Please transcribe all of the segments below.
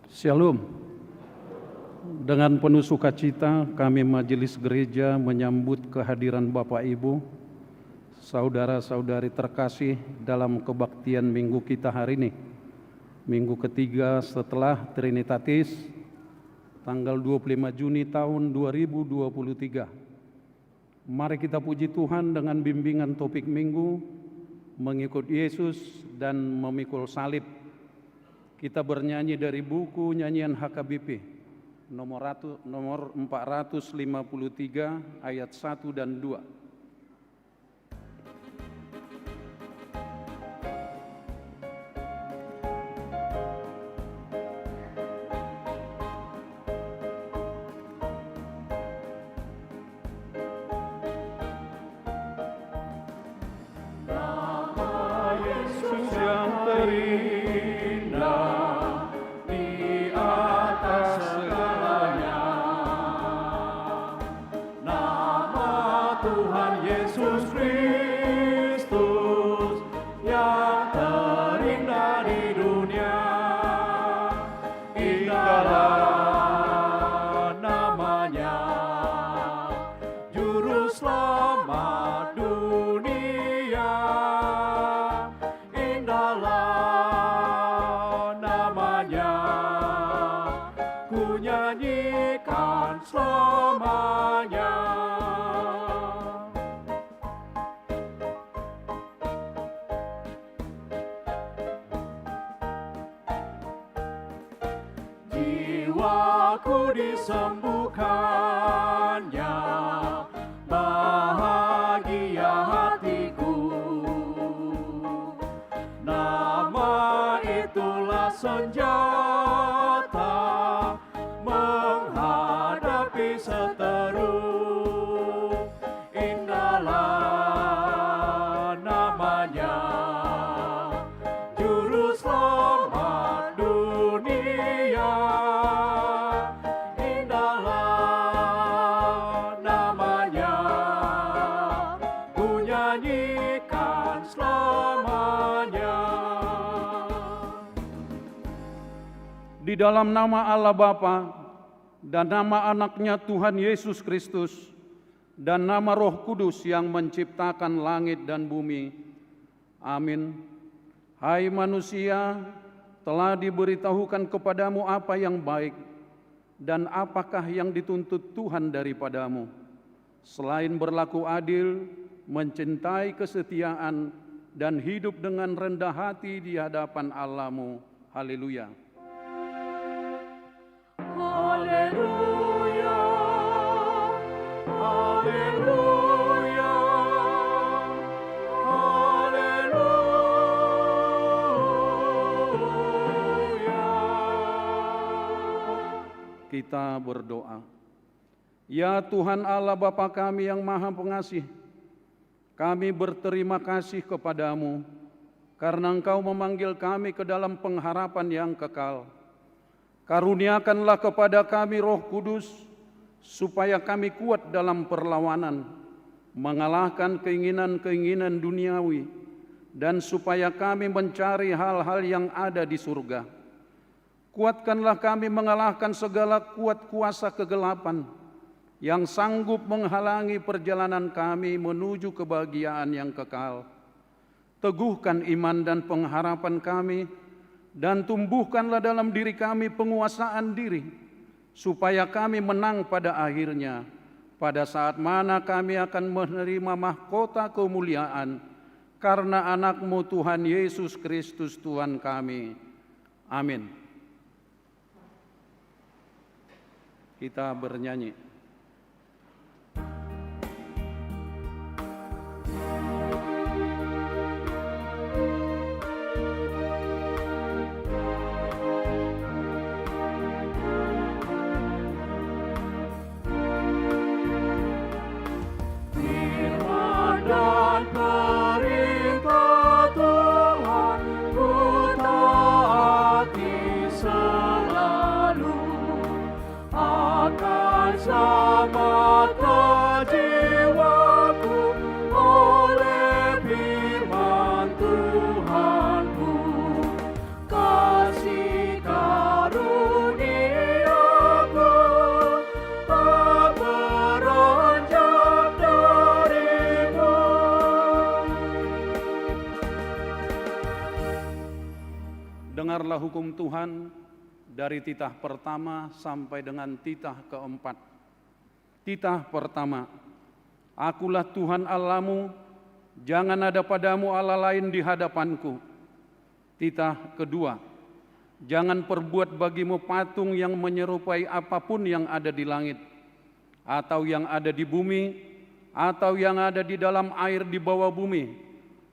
Shalom. Dengan penuh sukacita kami Majelis Gereja menyambut kehadiran Bapak Ibu, saudara-saudari terkasih dalam kebaktian minggu kita hari ini. Minggu ketiga setelah Trinitatis, tanggal 25 Juni tahun 2023. Mari kita puji Tuhan dengan bimbingan topik minggu, mengikut Yesus dan memikul salib. Kita bernyanyi dari buku nyanyian HKBP nomor 453 ayat 1 dan 2. Jiwaku disembuhkannya, bahagia hatiku. Nama itulah senjata menghadapi seteru. Indahlah namanya, Juru Selamat dunia. Indahlah namanya, ku nyanyikan selamanya. Di dalam nama Allah Bapa dan nama anaknya Tuhan Yesus Kristus dan nama Roh Kudus yang menciptakan langit dan bumi. Amin. Hai manusia, telah diberitahukan kepadamu apa yang baik dan apakah yang dituntut Tuhan daripadamu, selain berlaku adil, mencintai kesetiaan, dan hidup dengan rendah hati di hadapan Allah-mu. Haleluya. Haleluya, haleluya, haleluya. Kita berdoa. Ya Tuhan Allah Bapa kami yang Maha Pengasih, kami berterima kasih kepadamu karena Engkau memanggil kami ke dalam pengharapan yang kekal. Karuniakanlah kepada kami Roh Kudus, supaya kami kuat dalam perlawanan, mengalahkan keinginan-keinginan duniawi, dan supaya kami mencari hal-hal yang ada di surga. Kuatkanlah kami mengalahkan segala kuat kuasa kegelapan, yang sanggup menghalangi perjalanan kami menuju kebahagiaan yang kekal. Teguhkan iman dan pengharapan kami, dan tumbuhkanlah dalam diri kami penguasaan diri, supaya kami menang pada akhirnya, pada saat mana kami akan menerima mahkota kemuliaan, karena anak-Mu Tuhan Yesus Kristus Tuhan kami. Amin. Kita bernyanyi. Dan perintah Tuhan ku taati selalu, akan dengarlah hukum Tuhan dari titah pertama sampai dengan titah keempat. Titah pertama, Akulah Tuhan Allahmu, jangan ada padamu Allah lain di hadapanku. Titah kedua, jangan perbuat bagimu patung yang menyerupai apapun yang ada di langit, atau yang ada di bumi, atau yang ada di dalam air di bawah bumi,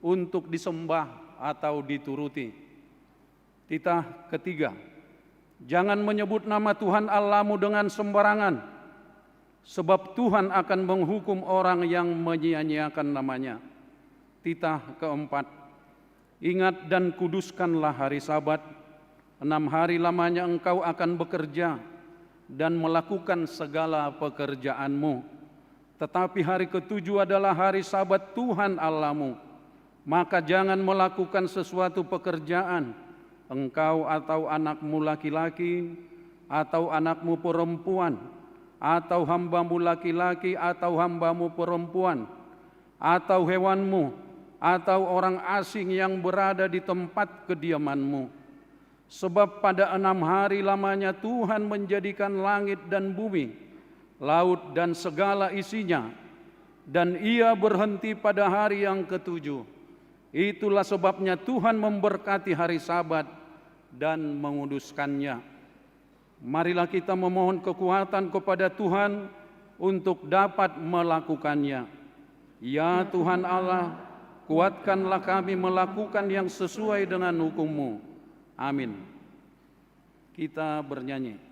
untuk disembah atau dituruti. Titah ketiga, jangan menyebut nama Tuhan Allahmu dengan sembarangan, sebab Tuhan akan menghukum orang yang menyia-nyiakan namanya. Titah keempat, ingat dan kuduskanlah hari Sabat. 6 hari lamanya engkau akan bekerja dan melakukan segala pekerjaanmu. Tetapi hari ketujuh adalah hari Sabat Tuhan Allahmu. Maka jangan melakukan sesuatu pekerjaan, engkau atau anakmu laki-laki, atau anakmu perempuan, atau hambamu laki-laki atau hambamu perempuan, atau hewanmu, atau orang asing yang berada di tempat kediamanmu. Sebab pada 6 hari lamanya Tuhan menjadikan langit dan bumi, laut dan segala isinya, dan Ia berhenti pada hari yang ketujuh. Itulah sebabnya Tuhan memberkati hari Sabat dan menguduskannya. Marilah kita memohon kekuatan kepada Tuhan untuk dapat melakukannya. Ya Tuhan Allah, kuatkanlah kami melakukan yang sesuai dengan hukum-Mu. Amin. Kita bernyanyi.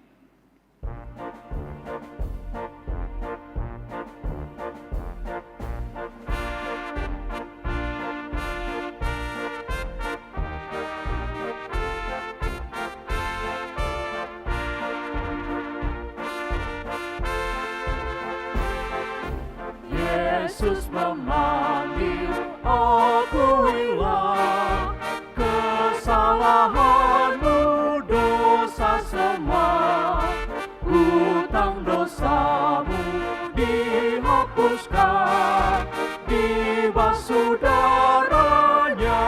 Yesus memanggil, akuilah kesalahanmu, dosa semua, hutang dosamu dihapuskan, dibasuh darahnya.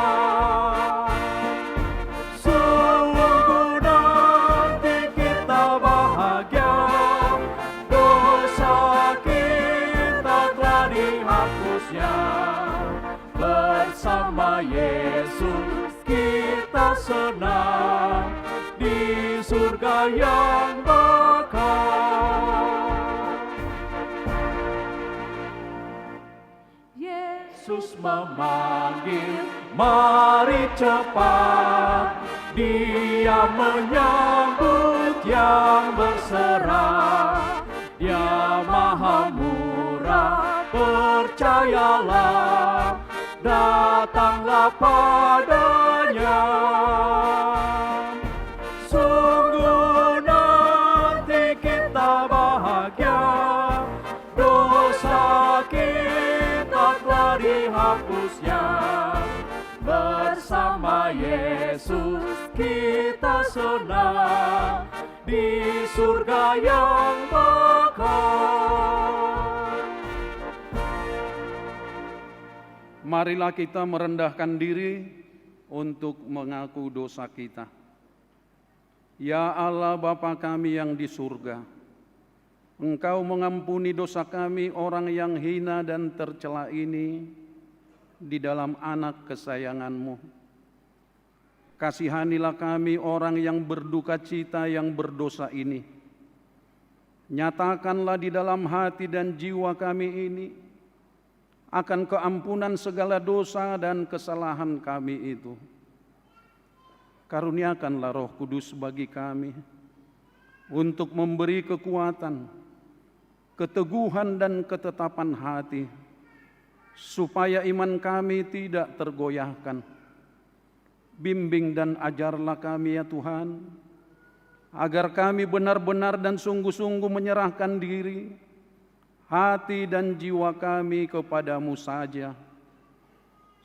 Sungguh nanti kita bahagia, dosa kita telah dihapusnya. Bersama Yesus kita senang di surga yang bakal. Yesus memanggil, mari cepat, Dia menyambut yang berserah. Dia maha murah, percayalah, datanglah padanya. Sungguh nanti kita bahagia, dosa kita telah dihapusnya. Bersama Yesus kita senang di surga yang bakal. Marilah kita merendahkan diri untuk mengaku dosa kita. Ya Allah Bapa kami yang di surga, Engkau mengampuni dosa kami orang yang hina dan tercela ini di dalam anak kesayangan-Mu. Kasihanilah kami orang yang berduka cita yang berdosa ini. Nyatakanlah di dalam hati dan jiwa kami ini akan keampunan segala dosa dan kesalahan kami itu. Karuniakanlah Roh Kudus bagi kami untuk memberi kekuatan, keteguhan dan ketetapan hati, supaya iman kami tidak tergoyahkan. Bimbing dan ajarlah kami ya Tuhan, agar kami benar-benar dan sungguh-sungguh menyerahkan diri, hati dan jiwa kami kepadamu saja,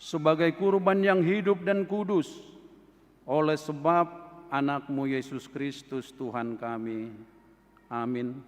sebagai kurban yang hidup dan kudus, oleh sebab anak-Mu Yesus Kristus Tuhan kami. Amin.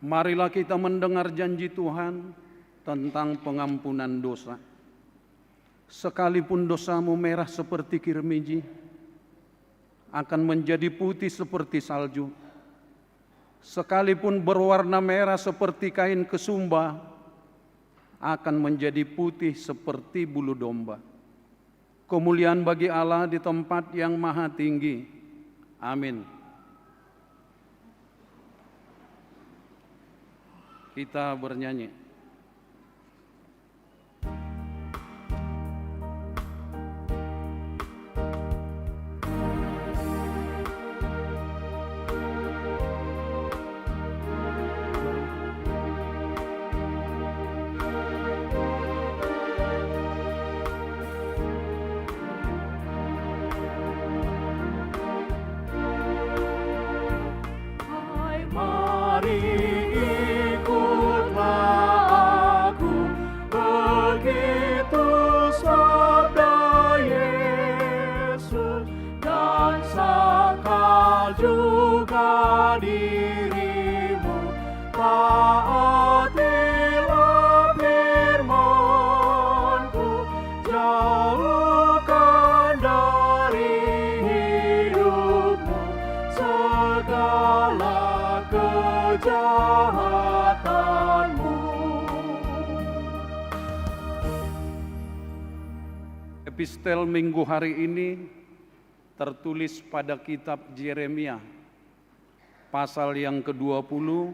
Marilah kita mendengar janji Tuhan tentang pengampunan dosa. Sekalipun dosamu merah seperti kirmiji, akan menjadi putih seperti salju. Sekalipun berwarna merah seperti kain kesumba, akan menjadi putih seperti bulu domba. Kemuliaan bagi Allah di tempat yang maha tinggi. Amin. Kita bernyanyi. Hai, mari ikutlah aku, begitu sabda Yesus, dan sangkal juga dirimu, taatilah firman-Ku, jauhkan dari hidupmu segala kejahatanmu. Epistel minggu hari ini tertulis pada kitab Yeremia, pasal yang ke-20,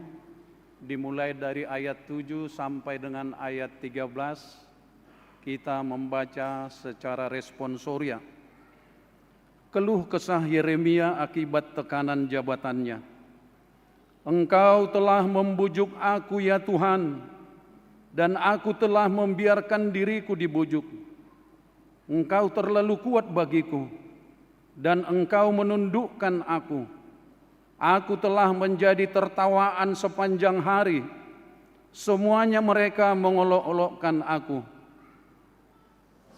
dimulai dari ayat 7 sampai dengan ayat 13, kita membaca secara responsoria. Keluh kesah Yeremia akibat tekanan jabatannya. Engkau telah membujuk aku ya Tuhan, dan aku telah membiarkan diriku dibujuk. Engkau terlalu kuat bagiku, dan engkau menundukkan aku. Aku telah menjadi tertawaan sepanjang hari. Semuanya mereka mengolok-olokkan aku.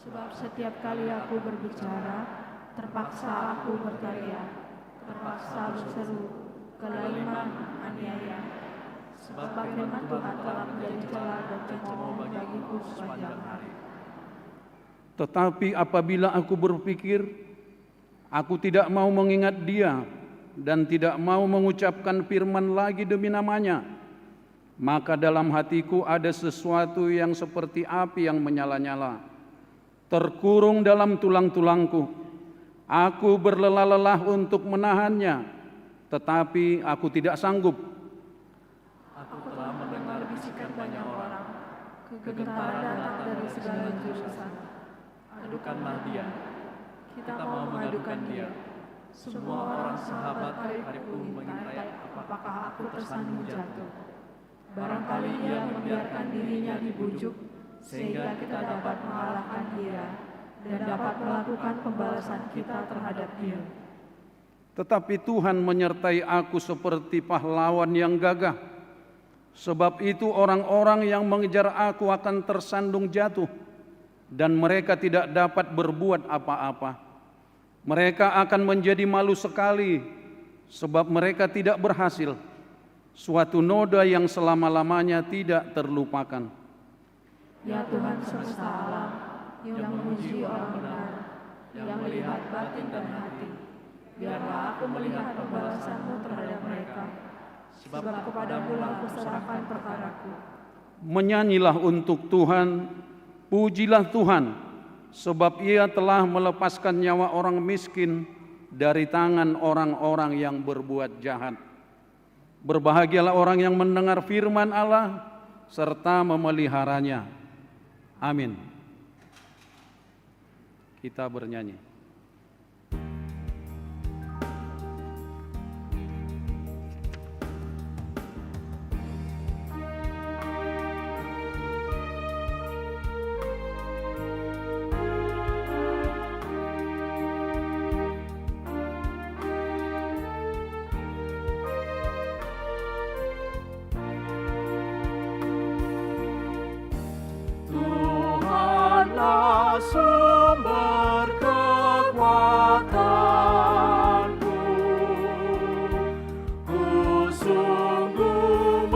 Sebab setiap kali aku berbicara, terpaksa aku berteriak, terpaksa berseru, kelaliman, aniaya. Sebab firman Tuhan telah menjadi celah dan cemooh bagiku sepanjang hari. Tetapi apabila aku berpikir, aku tidak mau mengingat Dia dan tidak mau mengucapkan firman lagi demi namanya, maka dalam hatiku ada sesuatu yang seperti api yang menyala-nyala, terkurung dalam tulang-tulangku. Aku berlelah-lelah untuk menahannya, tetapi aku tidak sanggup. Aku telah mendengar bisikan banyak orang, kegentaran datang dari segala jurusan. Adukanlah dia, Kita mau mengadukan dia. Semua orang sahabat karibku mengintai apakah aku tersandung jatuh. Barangkali ia membiarkan dirinya dibujuk, sehingga kita dapat mengalahkan dia dan dapat melakukan pembalasan kita terhadap dia. Tetapi Tuhan menyertai aku seperti pahlawan yang gagah. Sebab itu orang-orang yang mengejar aku akan tersandung jatuh, dan mereka tidak dapat berbuat apa-apa. Mereka akan menjadi malu sekali, sebab mereka tidak berhasil. Suatu noda yang selama-lamanya tidak terlupakan. Ya Tuhan semesta alam, yang memuji orang benar, yang melihat batin dan hati, biarlah aku melihat pembalasan-Mu terhadap mereka, sebab kepadamu lah aku serahkan perkaraku. Menyanyilah untuk Tuhan, pujilah Tuhan, sebab Ia telah melepaskan nyawa orang miskin dari tangan orang-orang yang berbuat jahat. Berbahagialah orang yang mendengar firman Allah serta memeliharanya. Amin. Kita bernyanyi. Tuhanlah sumber kekuatanku, ku sungguh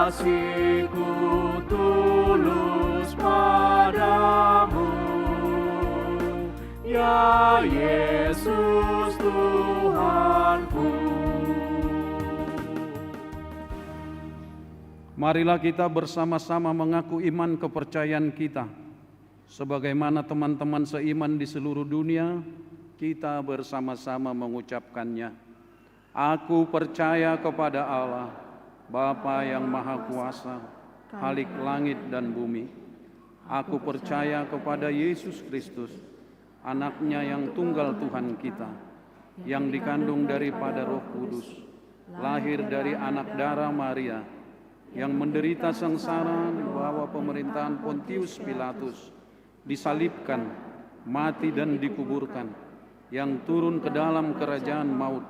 kasihku tulus padamu, ya Yesus Tuhanku. Marilah kita bersama-sama mengaku iman kepercayaan kita. Sebagaimana teman-teman seiman di seluruh dunia, kita bersama-sama mengucapkannya. Aku percaya kepada Allah, Bapa yang Maha Kuasa, Khalik langit dan bumi. Aku percaya kepada Yesus Kristus, Anaknya yang tunggal Tuhan kita, yang dikandung daripada Roh Kudus, lahir dari anak darah Maria, yang menderita sengsara di bawah pemerintahan Pontius Pilatus, disalibkan, mati dan dikuburkan, yang turun ke dalam kerajaan maut,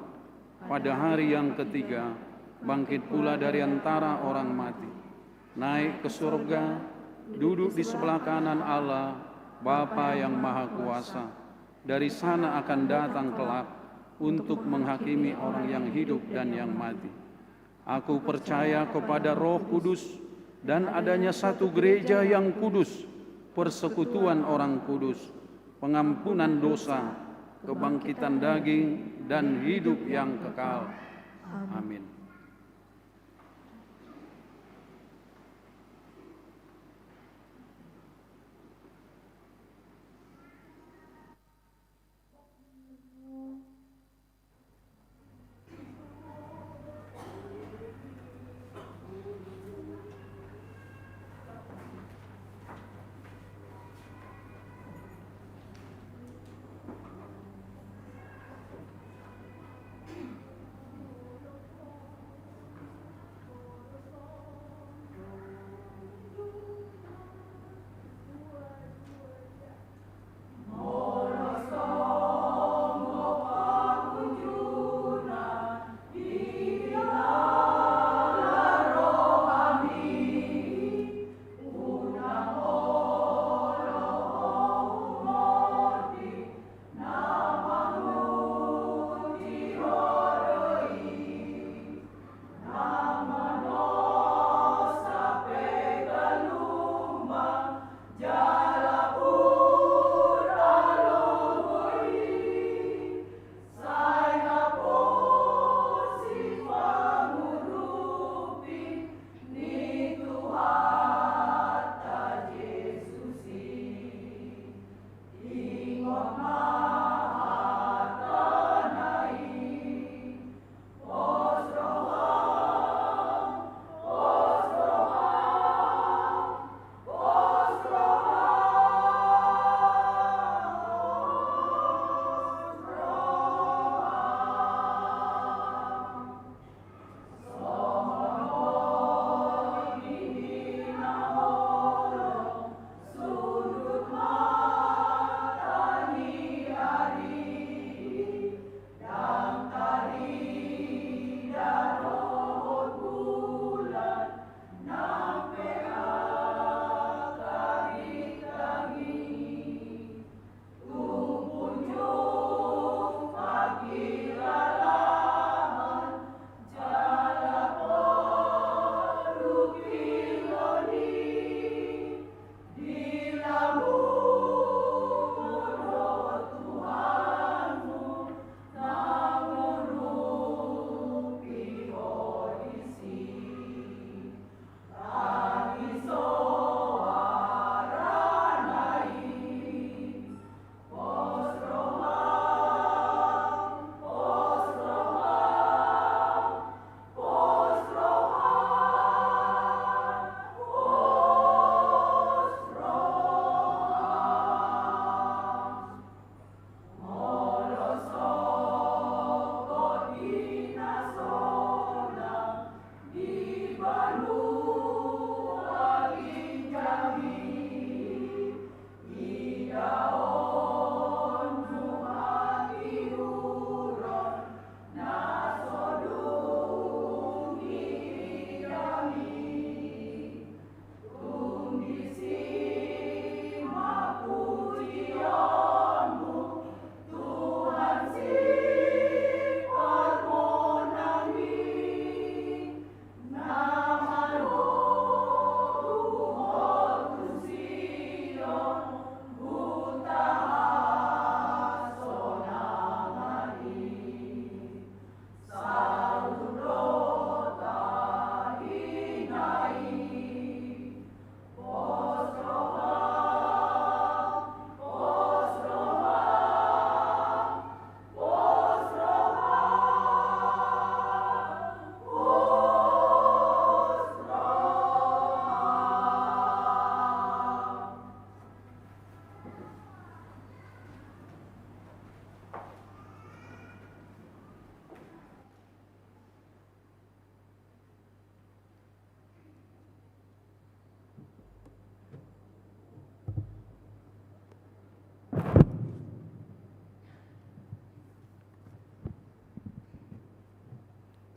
pada hari yang ketiga bangkit pula dari antara orang mati, naik ke surga, duduk di sebelah kanan Allah, Bapa yang Maha Kuasa. Dari sana akan datang kelak untuk menghakimi orang yang hidup dan yang mati. Aku percaya kepada Roh Kudus dan adanya satu gereja yang kudus, persekutuan orang kudus, pengampunan dosa, kebangkitan daging, dan hidup yang kekal. Amin.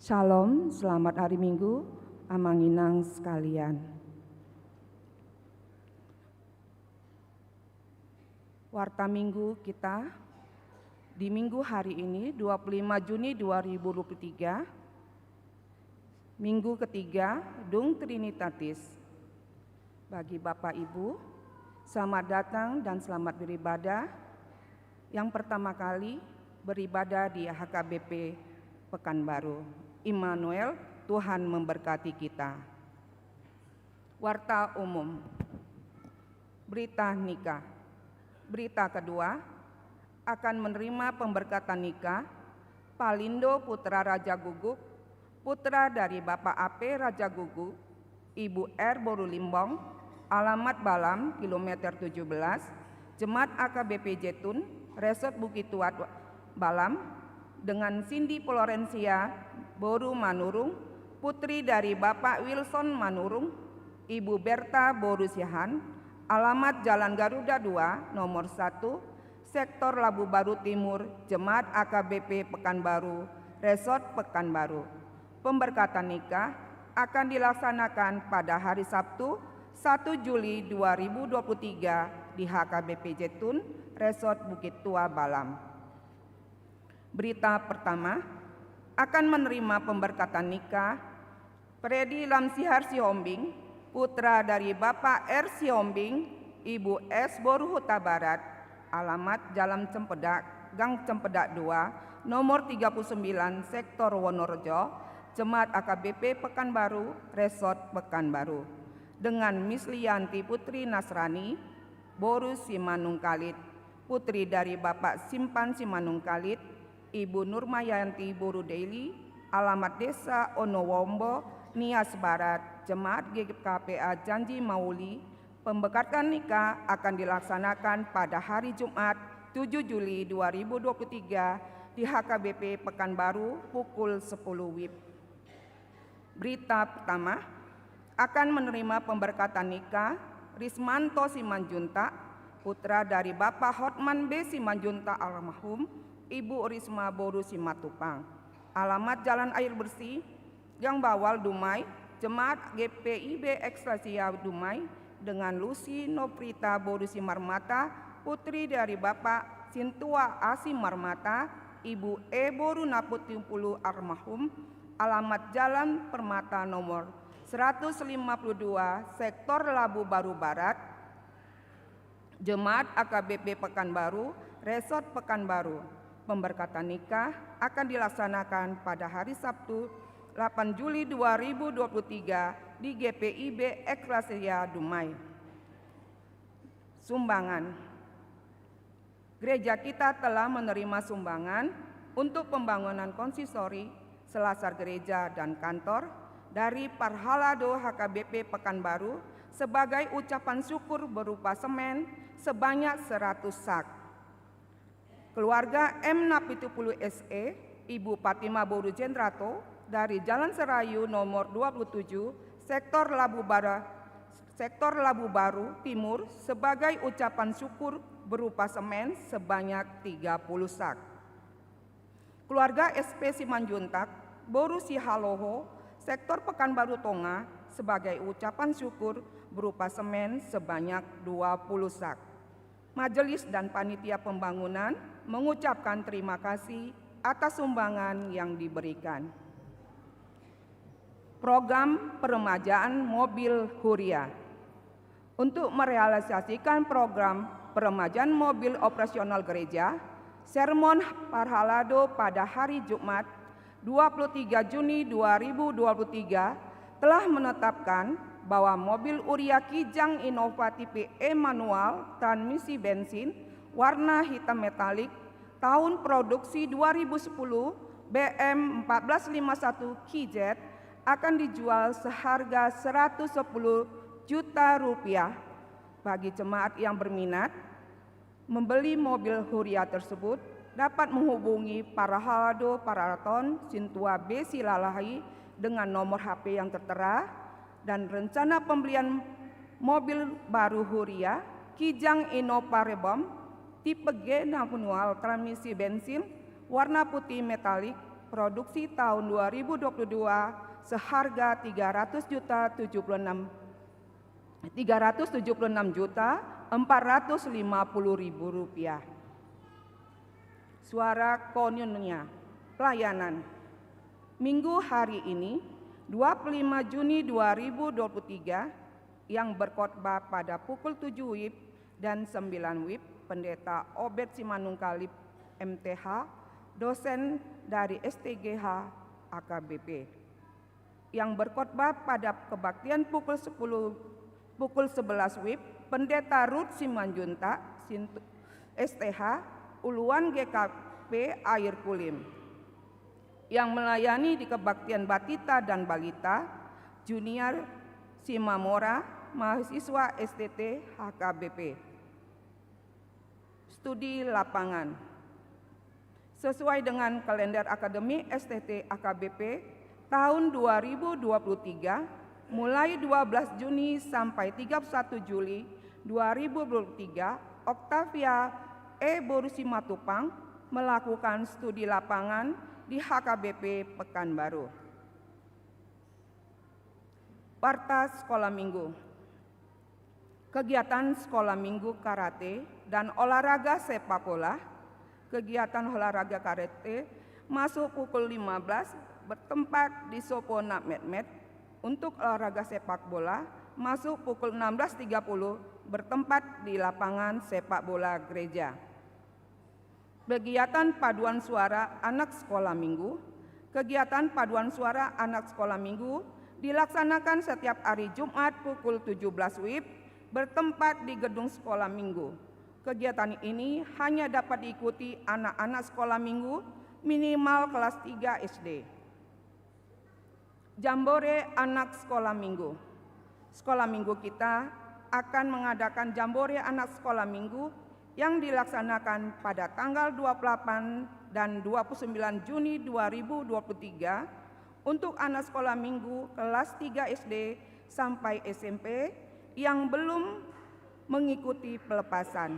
Shalom, selamat hari Minggu, amanginang sekalian. Warta Minggu kita di minggu hari ini 25 Juni 2023, minggu ketiga Dung Trinitatis. Bagi Bapak Ibu, selamat datang dan selamat beribadah. Yang pertama kali beribadah di HKBP Pekanbaru. Immanuel, Tuhan memberkati kita. Warta umum. Berita nikah. Berita kedua, akan menerima pemberkatan nikah Palindo Putra Raja Guguk, putra dari Bapak AP Raja Guguk, Ibu R Boru Limbong, alamat Balam, kilometer 17, Jemaat AKBP Jetun, Resort Bukit Tua Balam, dengan Cindy Florencia Boru Manurung, putri dari Bapak Wilson Manurung, Ibu Berta Boru Sihan, alamat Jalan Garuda 2, nomor 1, Sektor Labu Baru Timur, Jemaat AKBP Pekanbaru, Resort Pekanbaru. Pemberkatan nikah akan dilaksanakan pada hari Sabtu 1 Juli 2023 di HKBP Jetun, Resort Bukit Tua Balam. Berita pertama, akan menerima pemberkatan nikah Freddy Lamsihar Sihombing, putra dari Bapak R Sihombing, Ibu S Boru Huta Barat, alamat Jalan Cempedak, Gang Cempedak 2, nomor 39, Sektor Wonorejo, Jemaat AKBP Pekanbaru, Resort Pekanbaru, dengan Miss Lianti Putri Nasrani Boru Simanung Kalit, putri dari Bapak Simpan Simanung Kalit, Ibu Nurmayanti Boru Daily, alamat Desa Onowombo, Nias Barat, Jemaat GKPA Janji Mauli. Pemberkatan nikah akan dilaksanakan pada hari Jumat 7 Juli 2023 di HKBP Pekanbaru pukul 10 WIB. Berita pertama, akan menerima pemberkatan nikah Rismanto Simanjunta, putra dari Bapak Hotman B Simanjunta almarhum, Ibu Risma Boru Simatupang, alamat Jalan Air Bersih, Gang Bawal Dumai, Jemaat GPIB Ekstrasia Dumai, dengan Lucy Noprita Boru Simarmata, putri dari Bapak Sintua Asi Marmata, Ibu E Boru Naputimpulu almarhum, alamat Jalan Permata nomor 152, Sektor Labu Baru Barat, Jemaat AKBP Pekanbaru, Resort Pekanbaru. Pemberkatan nikah akan dilaksanakan pada hari Sabtu 8 Juli 2023 di GPIB Ekstrasia Dumai. Sumbangan. Gereja kita telah menerima sumbangan untuk pembangunan konsistori, selasar gereja dan kantor dari Parhalado HKBP Pekanbaru sebagai ucapan syukur berupa semen sebanyak 100 sak. Keluarga M. Napitupulu SE, Ibu Fatima Boru Jendrato dari Jalan Serayu nomor 27, Sektor Labu Baru Timur sebagai ucapan syukur berupa semen sebanyak 30 sak. Keluarga SP Simanjuntak Boru Sihaloho, Sektor Pekanbaru Tonga sebagai ucapan syukur berupa semen sebanyak 20 sak. Majelis dan panitia pembangunan mengucapkan terima kasih atas sumbangan yang diberikan. Program peremajaan mobil Huria. Untuk merealisasikan program peremajaan mobil operasional gereja, sermon Parhalado pada hari Jumat 23 Juni 2023 telah menetapkan bahwa mobil Huria Kijang Innova tipe E manual transmisi bensin warna hitam metalik tahun produksi 2010 BM 1451 KZ akan dijual seharga 110 juta rupiah. Bagi jemaat yang berminat membeli mobil Huria tersebut dapat menghubungi Parhalado Paraton Sintua B Silalahi dengan nomor HP yang tertera, dan rencana pembelian mobil baru Huria Kijang Innova Rebom tipe G manual transmisi bensin warna putih metalik produksi tahun 2022 seharga Rp376.450.000. Suara Koinonia, pelayanan. Minggu hari ini, 25 Juni 2023, yang berkhotbah pada pukul 7 WIB dan 9 WIB, Pendeta Obed Simanungkalip, MTH, dosen dari STGH AKBP. Yang berkhotbah pada kebaktian pukul 11 WIB, Pendeta Ruth Simanjunta, STH, Uluan GKP Air Kulim. Yang melayani di kebaktian Batita dan Balita, Junior Simamora, mahasiswa STT HKBP. Studi lapangan. Sesuai dengan kalender akademik STT AKBP tahun 2023, mulai 12 Juni sampai 31 Juli 2023, Octavia E. Borusi Matupang melakukan studi lapangan di HKBP Pekanbaru. Warta Sekolah Minggu. Kegiatan sekolah minggu karate dan olahraga sepak bola. Kegiatan olahraga karate masuk pukul 15 bertempat di Sopona Medmed. Untuk olahraga sepak bola masuk pukul 16.30 bertempat di lapangan sepak bola gereja. Kegiatan paduan suara anak sekolah minggu. Kegiatan paduan suara anak sekolah minggu dilaksanakan setiap hari Jumat pukul 17 WIB bertempat di gedung sekolah minggu. Kegiatan ini hanya dapat diikuti anak-anak sekolah minggu minimal kelas 3 SD. Jambore anak sekolah minggu. Sekolah minggu kita akan mengadakan jambore anak sekolah minggu yang dilaksanakan pada tanggal 28 dan 29 Juni 2023 untuk anak sekolah minggu kelas 3 SD sampai SMP yang belum mengikuti pelepasan.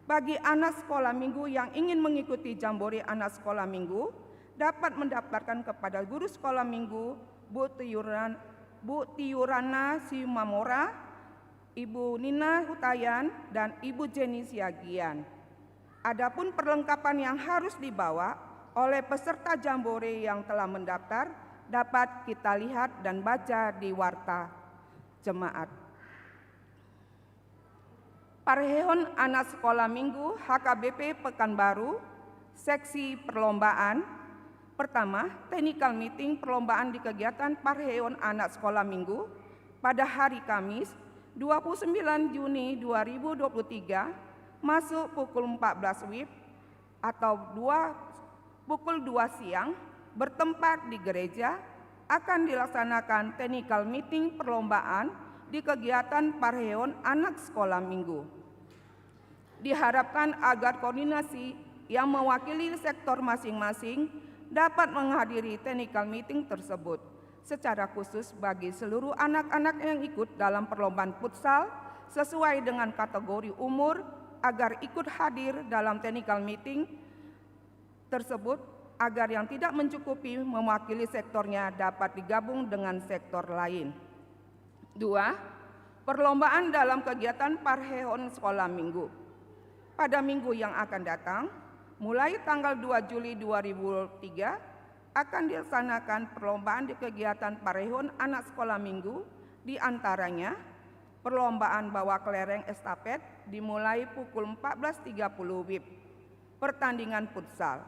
Bagi anak sekolah minggu yang ingin mengikuti jambore anak sekolah minggu dapat mendaftarkan kepada guru sekolah minggu Bu Tiurana Simamora, Ibu Nina Hutayan, dan Ibu Jenny Siagian. Adapun perlengkapan yang harus dibawa oleh peserta jambore yang telah mendaftar dapat kita lihat dan baca di warta jemaat. Parheon anak sekolah minggu HKBP Pekanbaru, seksi perlombaan. Pertama, technical meeting perlombaan di kegiatan Parheon anak sekolah minggu pada hari Kamis 29 Juni 2023 masuk pukul 14 WIB atau pukul 2 siang bertempat di gereja akan dilaksanakan technical meeting perlombaan di kegiatan Parheon anak sekolah minggu. Diharapkan agar koordinasi yang mewakili sektor masing-masing dapat menghadiri technical meeting tersebut. Secara khusus bagi seluruh anak-anak yang ikut dalam perlombaan futsal sesuai dengan kategori umur agar ikut hadir dalam technical meeting tersebut, agar yang tidak mencukupi mewakili sektornya dapat digabung dengan sektor lain. 2. Perlombaan dalam kegiatan Parheon sekolah minggu. Pada minggu yang akan datang, mulai tanggal 2 Juli 2003, akan dilaksanakan perlombaan di kegiatan Parheon anak sekolah minggu, di antaranya perlombaan bawa kelereng estafet dimulai pukul 14.30 WIB, pertandingan futsal.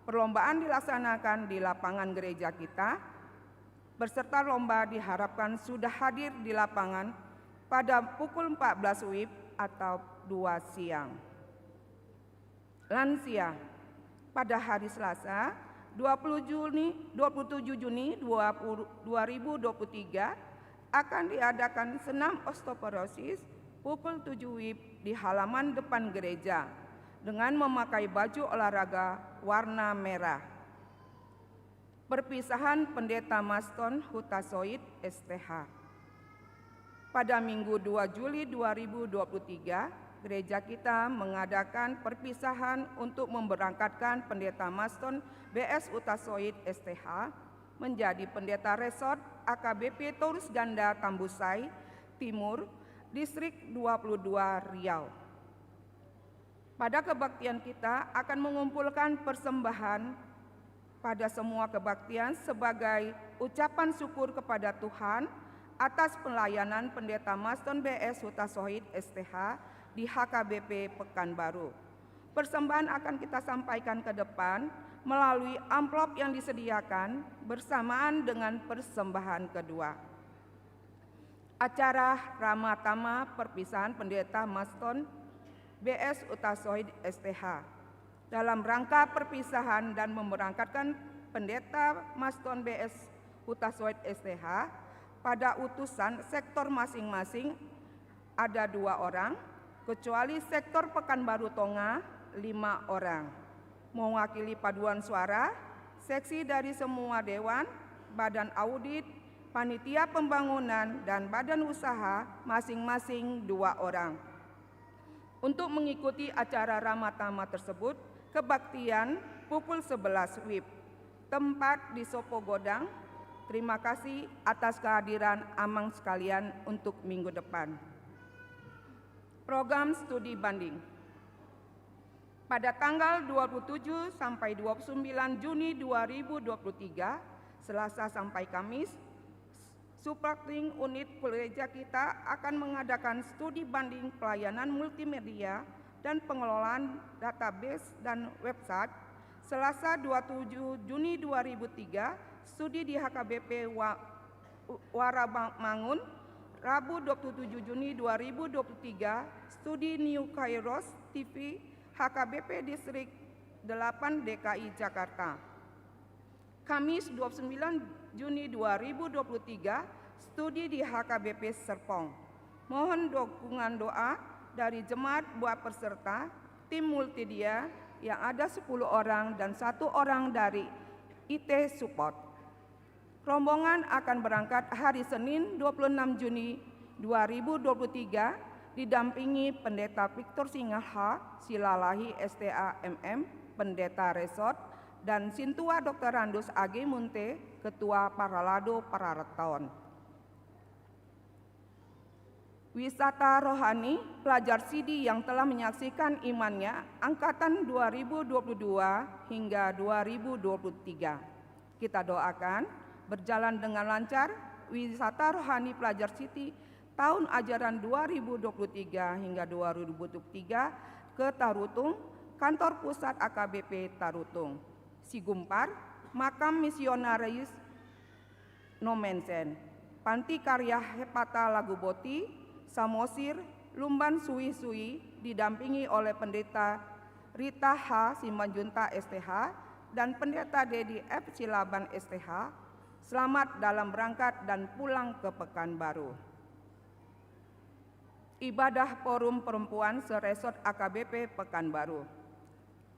Perlombaan dilaksanakan di lapangan gereja kita, peserta lomba diharapkan sudah hadir di lapangan pada pukul 14 WIB atau 2 siang. Lansia, pada hari Selasa 27 Juni 2023 akan diadakan senam osteoporosis pukul 7 WIB di halaman depan gereja dengan memakai baju olahraga warna merah. Perpisahan Pendeta Maston Hutasoid STH. Pada Minggu 2 Juli 2023 gereja kita mengadakan perpisahan untuk memberangkatkan Pendeta Maston BS Utasoid STH menjadi Pendeta Resort AKBP Taurus Ganda Tambusai Timur, Distrik 22 Riau. Pada kebaktian kita akan mengumpulkan persembahan pada semua kebaktian sebagai ucapan syukur kepada Tuhan atas pelayanan Pendeta Maston BS Utasoid STH di HKBP Pekanbaru. Persembahan akan kita sampaikan ke depan melalui amplop yang disediakan bersamaan dengan persembahan kedua. Acara Ramatama Perpisahan Pendeta Maston BS Utasoid STH dalam rangka perpisahan dan memberangkatkan Pendeta Maston BS Utasoid STH pada utusan sektor masing-masing ada 2 orang, kecuali sektor Pekanbaru Tonga 5 orang. Mewakili paduan suara, seksi dari semua dewan, badan audit, panitia pembangunan, dan badan usaha masing-masing 2 orang. Untuk mengikuti acara Ramatama tersebut, kebaktian pukul 11 WIB, tempat di Sopo Godang. Terima kasih atas kehadiran amang sekalian untuk minggu depan. Program studi banding. Pada tanggal 27 sampai 29 Juni 2023, Selasa sampai Kamis, Subprakting unit gereja kita akan mengadakan studi banding pelayanan multimedia dan pengelolaan database dan website. Selasa 27 Juni 2003, studi di HKBP Waramangun. Rabu 27 Juni 2023, studi New Kairos TV HKBP Distrik 8 DKI Jakarta. Kamis 29 Juni 2023, studi di HKBP Serpong. Mohon dukungan doa dari jemaat buah peserta, tim multidia yang ada 10 orang dan 1 orang dari IT Support. Rombongan akan berangkat hari Senin 26 Juni 2023 didampingi Pendeta Victor Singaha Silalahi STA MM, Pendeta Resort, dan Sintua Dr. Randus AG Munte, Ketua Paralado Parareton. Wisata rohani pelajar Sidi yang telah menyaksikan imannya angkatan 2022 hingga 2023. Kita doakan berjalan dengan lancar wisata rohani pelajar Sidi tahun ajaran 2023 hingga 2023 ke Tarutung, kantor pusat AKBP Tarutung, Sigumpar, Makam Misionaris Nomensen, Panti Karya Hepata Laguboti, Samosir, Lumban Sui-Sui, didampingi oleh Pendeta Rita H. Simanjunta STH dan Pendeta Dedi F. Silaban STH. Selamat dalam berangkat dan pulang ke Pekanbaru. Ibadah Forum Perempuan Seresort AKBP Pekanbaru.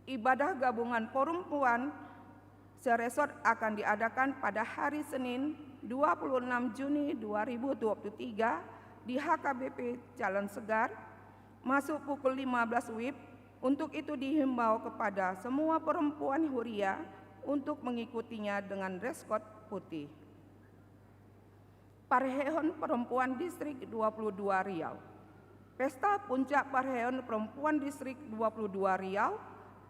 Ibadah gabungan perempuan Seresort akan diadakan pada hari Senin 26 Juni 2023 di HKBP Jalan Segar, masuk pukul 15 WIB. Untuk itu dihimbau kepada semua perempuan Huria untuk mengikutinya dengan dress code putih. Parheon Perempuan Distrik 22 Riau. Pesta Puncak Parheon Perempuan Distrik 22 Riau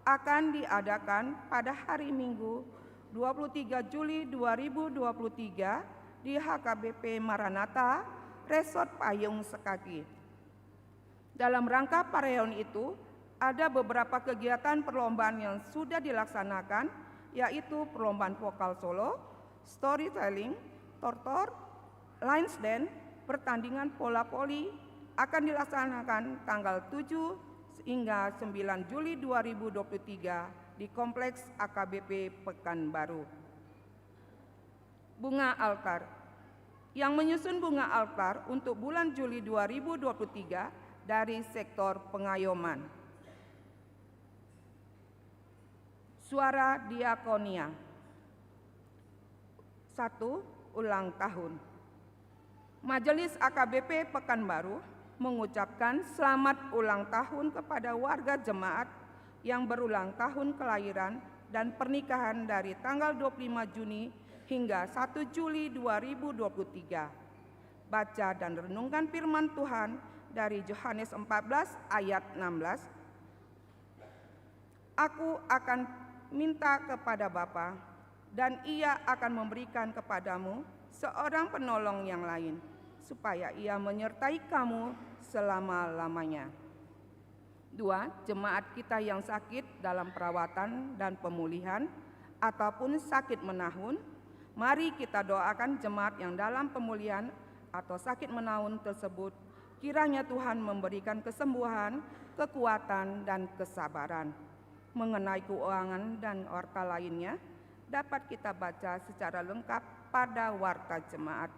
akan diadakan pada hari Minggu 23 Juli 2023 di HKBP Maranatha Resort Payung Sekaki. Dalam rangka Parheon itu ada beberapa kegiatan perlombaan yang sudah dilaksanakan, yaitu perlombaan vokal solo, storytelling, tortor, lines dance, pertandingan bola voli akan dilaksanakan tanggal 7 hingga 9 Juli 2023 di Kompleks AKBP Pekanbaru. Bunga altar. Yang menyusun bunga altar untuk bulan Juli 2023 dari sektor pengayoman. Suara Diakonia. 1. Ulang tahun. Majelis AKBP Pekanbaru mengucapkan selamat ulang tahun kepada warga jemaat yang berulang tahun kelahiran dan pernikahan dari tanggal 25 Juni hingga 1 Juli 2023. Baca dan renungkan firman Tuhan dari Yohanes 14 ayat 16. Aku akan minta kepada Bapa, dan Ia akan memberikan kepadamu seorang penolong yang lain, supaya Ia menyertai kamu selama-lamanya. 2. Jemaat kita yang sakit dalam perawatan dan pemulihan ataupun sakit menahun, mari kita doakan jemaat yang dalam pemulihan atau sakit menahun tersebut. Kiranya Tuhan memberikan kesembuhan, kekuatan, dan kesabaran. Mengenai keuangan dan warta lainnya, dapat kita baca secara lengkap pada warta jemaat.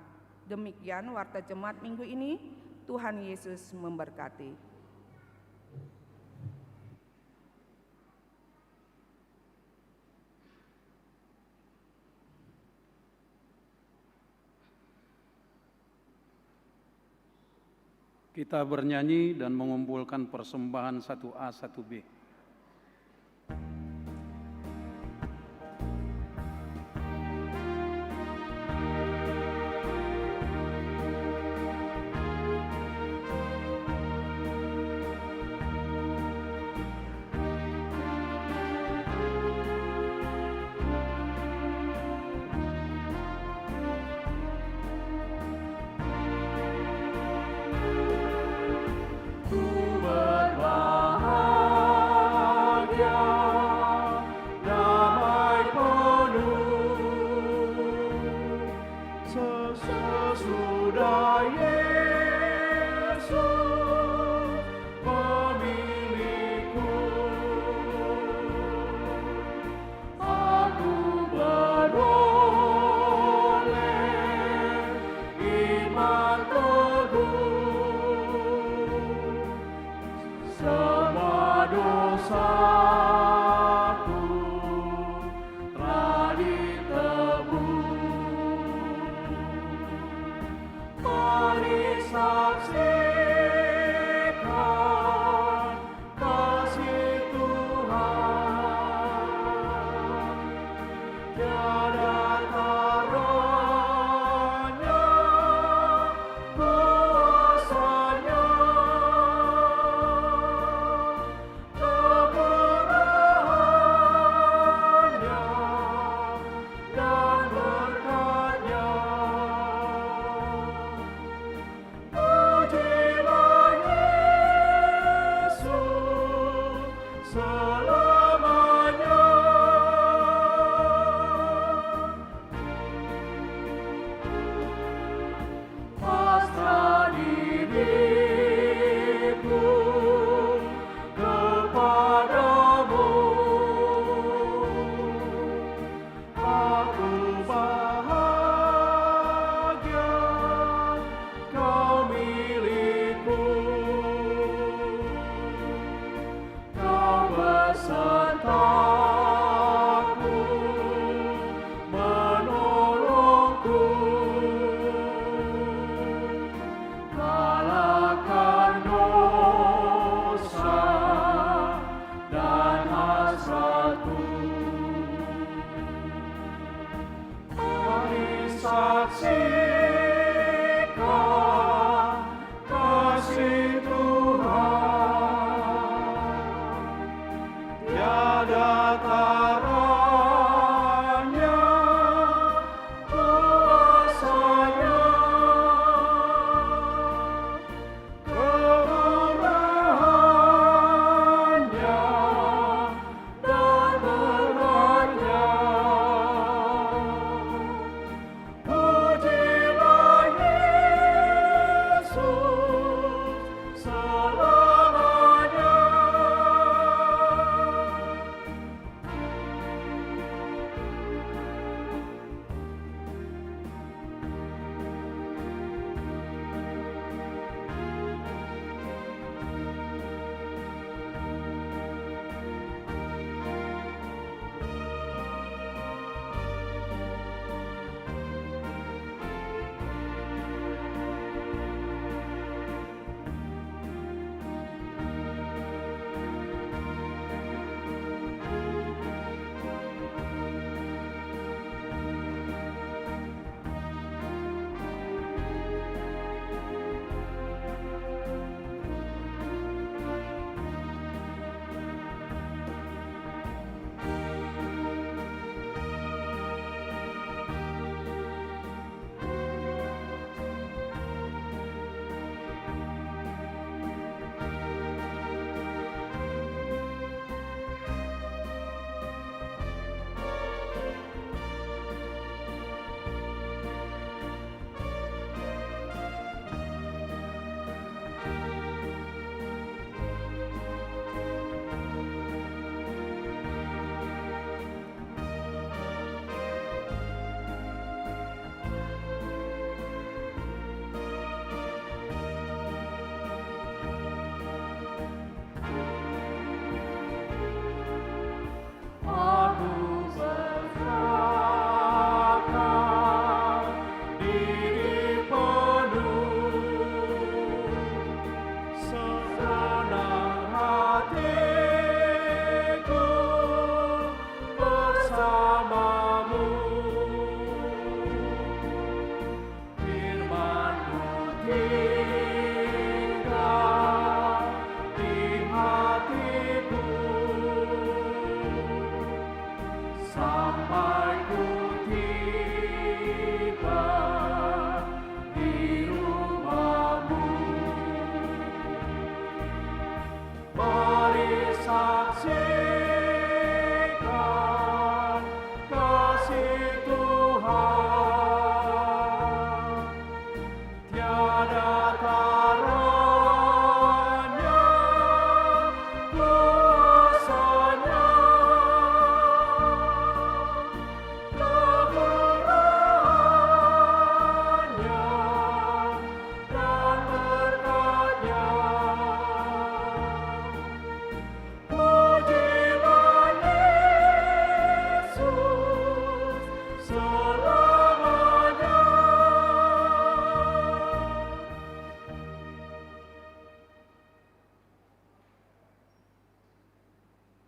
Demikian warta jemaat minggu ini. Tuhan Yesus memberkati. Kita bernyanyi dan mengumpulkan persembahan 1A 1B. Puji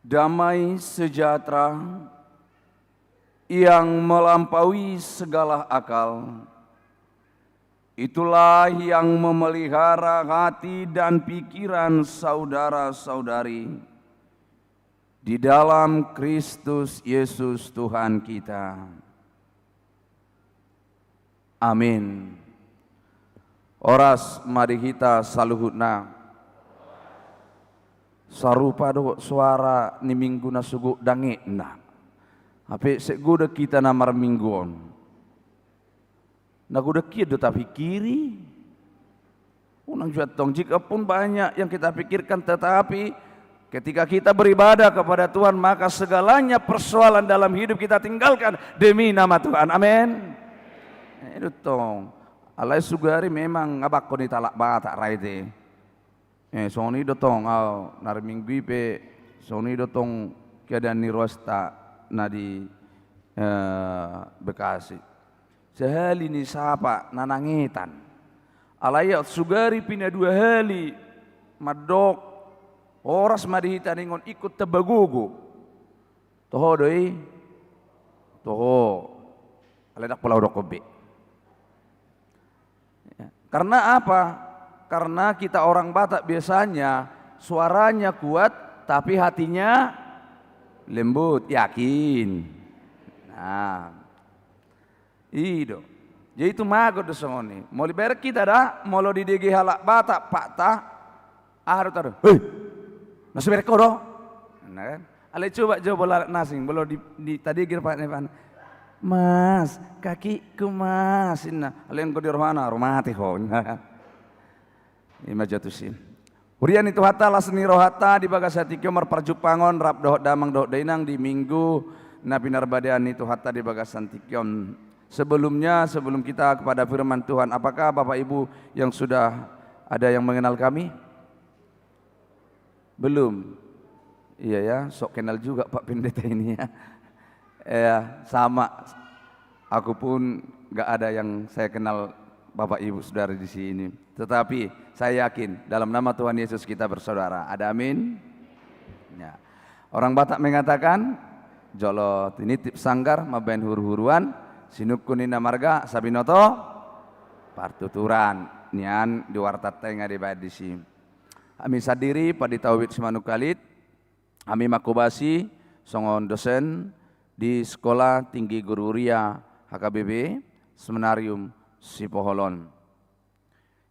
damai sejahtera yang melampaui segala akal. Itulah yang memelihara hati dan pikiran saudara-saudari di dalam Kristus Yesus Tuhan kita. Amin. Oras mari kita saluhutna. Sarupa do suara ni minggu na sugu dange na. Ape seguda kita na marmingguon. Naguda kita tapi kiri. Unang jatong jika pun banyak yang kita pikirkan, tetapi ketika kita beribadah kepada Tuhan maka segalanya persoalan dalam hidup kita tinggalkan demi nama Tuhan. Amin. Itu tong. Alai sugari memang ngabak ko ni talak bata raite. Soni dotong au nar minggu pe soni dotong keadaan ni rosta na di Bekasi. Sehali ni sapa nanangitan. Alayat sugari pina 2 hali madok oras madihita ningon ikut tebagugu. Toho doi. Toho. Aledak pulau dokobe. Karena apa? Karena kita orang Batak biasanya suaranya kuat tapi hatinya lembut, yakin. Nah, Ido. Jadi itu mago do songoni. Mau liber kita dah, mau lo di DG halak Batak Pak ta. Aru taruh. Hei. Nasi berko do. Nah kan? Ale coba bola nasing, bolo di tadi gir Pak Nevan. Mas, kakiku mas. Inna. Ale engko di rohana rumati ho. Ima jatusin. Hurian itu hatta lasni rohata di bagas hati kyo marparjupangon rap dohot damang dohot dainang di minggu nabi narbadian itu hatta di bagas santikyon. Sebelumnya, sebelum kita kepada firman Tuhan, apakah Bapak Ibu yang sudah ada yang mengenal kami? Belum? Iya ya, sok kenal juga Pak Pendeta ini ya. Sama, aku pun gak ada yang saya kenal Bapak Ibu saudara di sini. Tetapi saya yakin dalam nama Tuhan Yesus kita bersaudara. Ada amin? Ya. Orang Batak mengatakan, jolo tinitip sanggar mabain huru-huruan. Sinuk kunina marga sabinoto partuturan nian di wartat tengah di badisi. Kami sadiri pada tauhid Simanukalit. Kami makubasi songon dosen di Sekolah Tinggi Guru Ria HKBP Seminarium Sipoholon.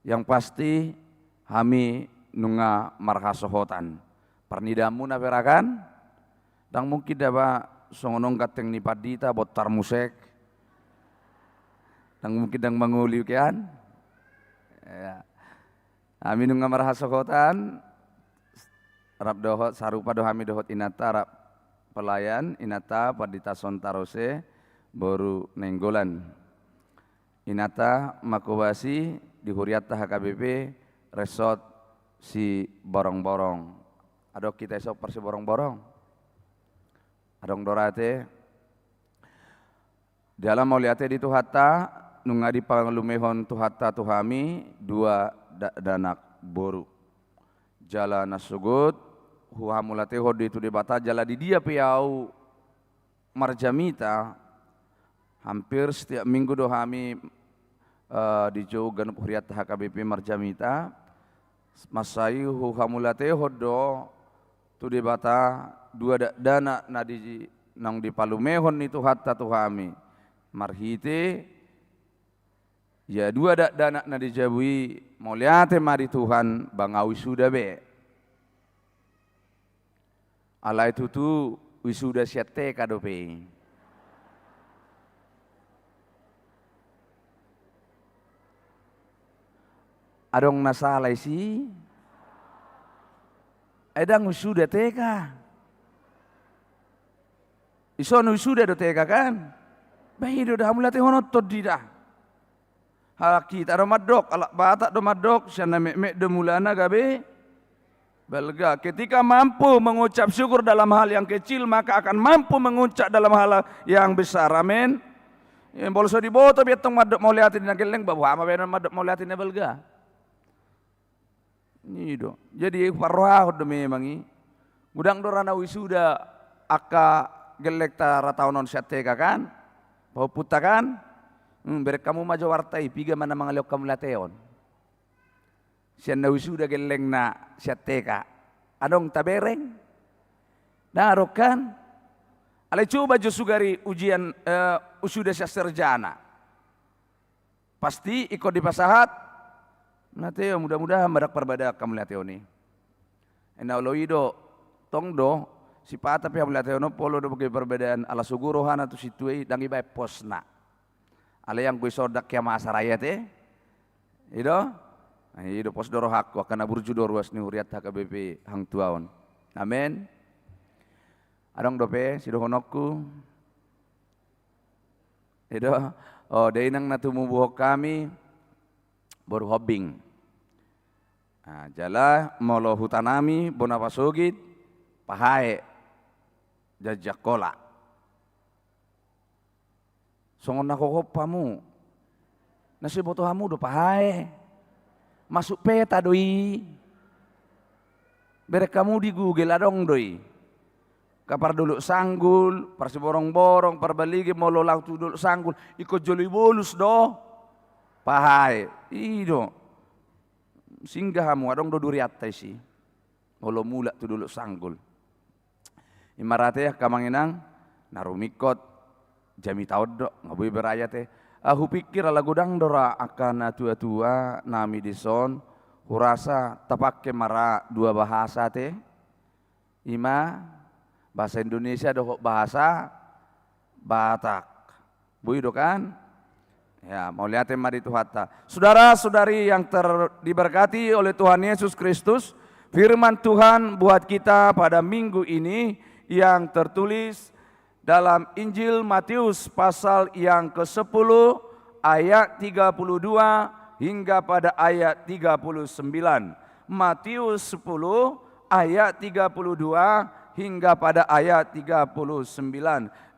Yang pasti kami nunga marhasohotan. Pernidamu naberakan dan mungkin dapat songonong kateng ni padita botar musek. Nang mungkin dang manguli kian. Ya. Amin nung ngamar hasokotan. Rap dohot sarupa dohami dohot inata rap pelayan inata padita sontarose baru nenggolan. Inata makubasi di Huriata HKBP resort si borong-borong. Adok kita esok persi borong-borong. Adong dorate. Dalam mauliate di tuhata nunga di panglumehon tuhata tuhami 2 danak boru. Jala nasugut huhamulate hodi itu di bata jala di dia piau marjamita. Hampir setiap minggu dohami di jauh ganep huriat HKBP marjamita. Masayu huhamulate hodo tu di bata 2 dana nadi nang di palumehon itu hatta tuhami. Marhite ya 2 dana na dijabui mauliate mari Tuhan bangawi sudah be. Ala itu tu wisuda siate kadope. Adong nasalai si. Edang wisuda teka. Ison wisuda do teka kan? Bayi do dah mulate honot to dida. Haki tak madok, alak batak do madok, siana mek do mulana gabe. Belga, ketika mampu mengucap syukur dalam hal yang kecil, maka akan mampu mengucap dalam hal yang besar. Amin. Yang boleh so diboto biatong madok mau liatin nageleng bawa ama benar madok mau liatin belga. Ini do. Jadi parwah do memangi Gudang dorana wisuda aka gelek ta rataunon syateka kan? Pau puta kan? Berek kamu maju wartai piga mana mangalok kamu lateon. Sian na wisuda geleng na syateka. Adong tabereng. Narok kan? Alay coba jo sugari ujian usuda sarjana. Pasti ikut di pasahat. Nateo mudah-mudahan badak perbadak kamu lateo ni. Ena loido tongdo si pata pia lateo no polo do bagi perbedaan ala sugurohan atau situai dangi bae posna. Ala yang gue sodak kia masaraya te. Ido. Ido pos doro hakku akan aburju dorwas ni huriat HKBP hang tuaon. Amin. Adong dope sido honokku. Ido. Oh, dainang natumubuhok kami berhobing. Nah, jala molo hutanami bonapasugit pahae jajakola. Songon nakokopamu. Nasi botohamu do pahae. Masuk peta doi. Berek kamu di Google adong doi. Kapar dulu sanggul, parsi borong-borong, parbaligi molo lautu dulu sanggul, ikut joli bolus do, pahai, ido, singgahamu adong do duriatai si, molo mula tu dulu sanggul. Imarate ya kamanginang, narumikot, jami taodo, ngabui berayate, aku pikir ala gudang dora akan tua-tua nami dison, hurasa tapake mara dua bahasa te, ima. Bahasa Indonesia doh bahasa Batak. Buido kan? Ya, mau lihat mari Tuhata. Saudara-saudari yang diberkati oleh Tuhan Yesus Kristus, firman Tuhan buat kita pada minggu ini yang tertulis dalam Injil Matius pasal yang ke-10 ayat 32 hingga pada ayat 39. Matius 10 ayat 32 hingga pada ayat 39.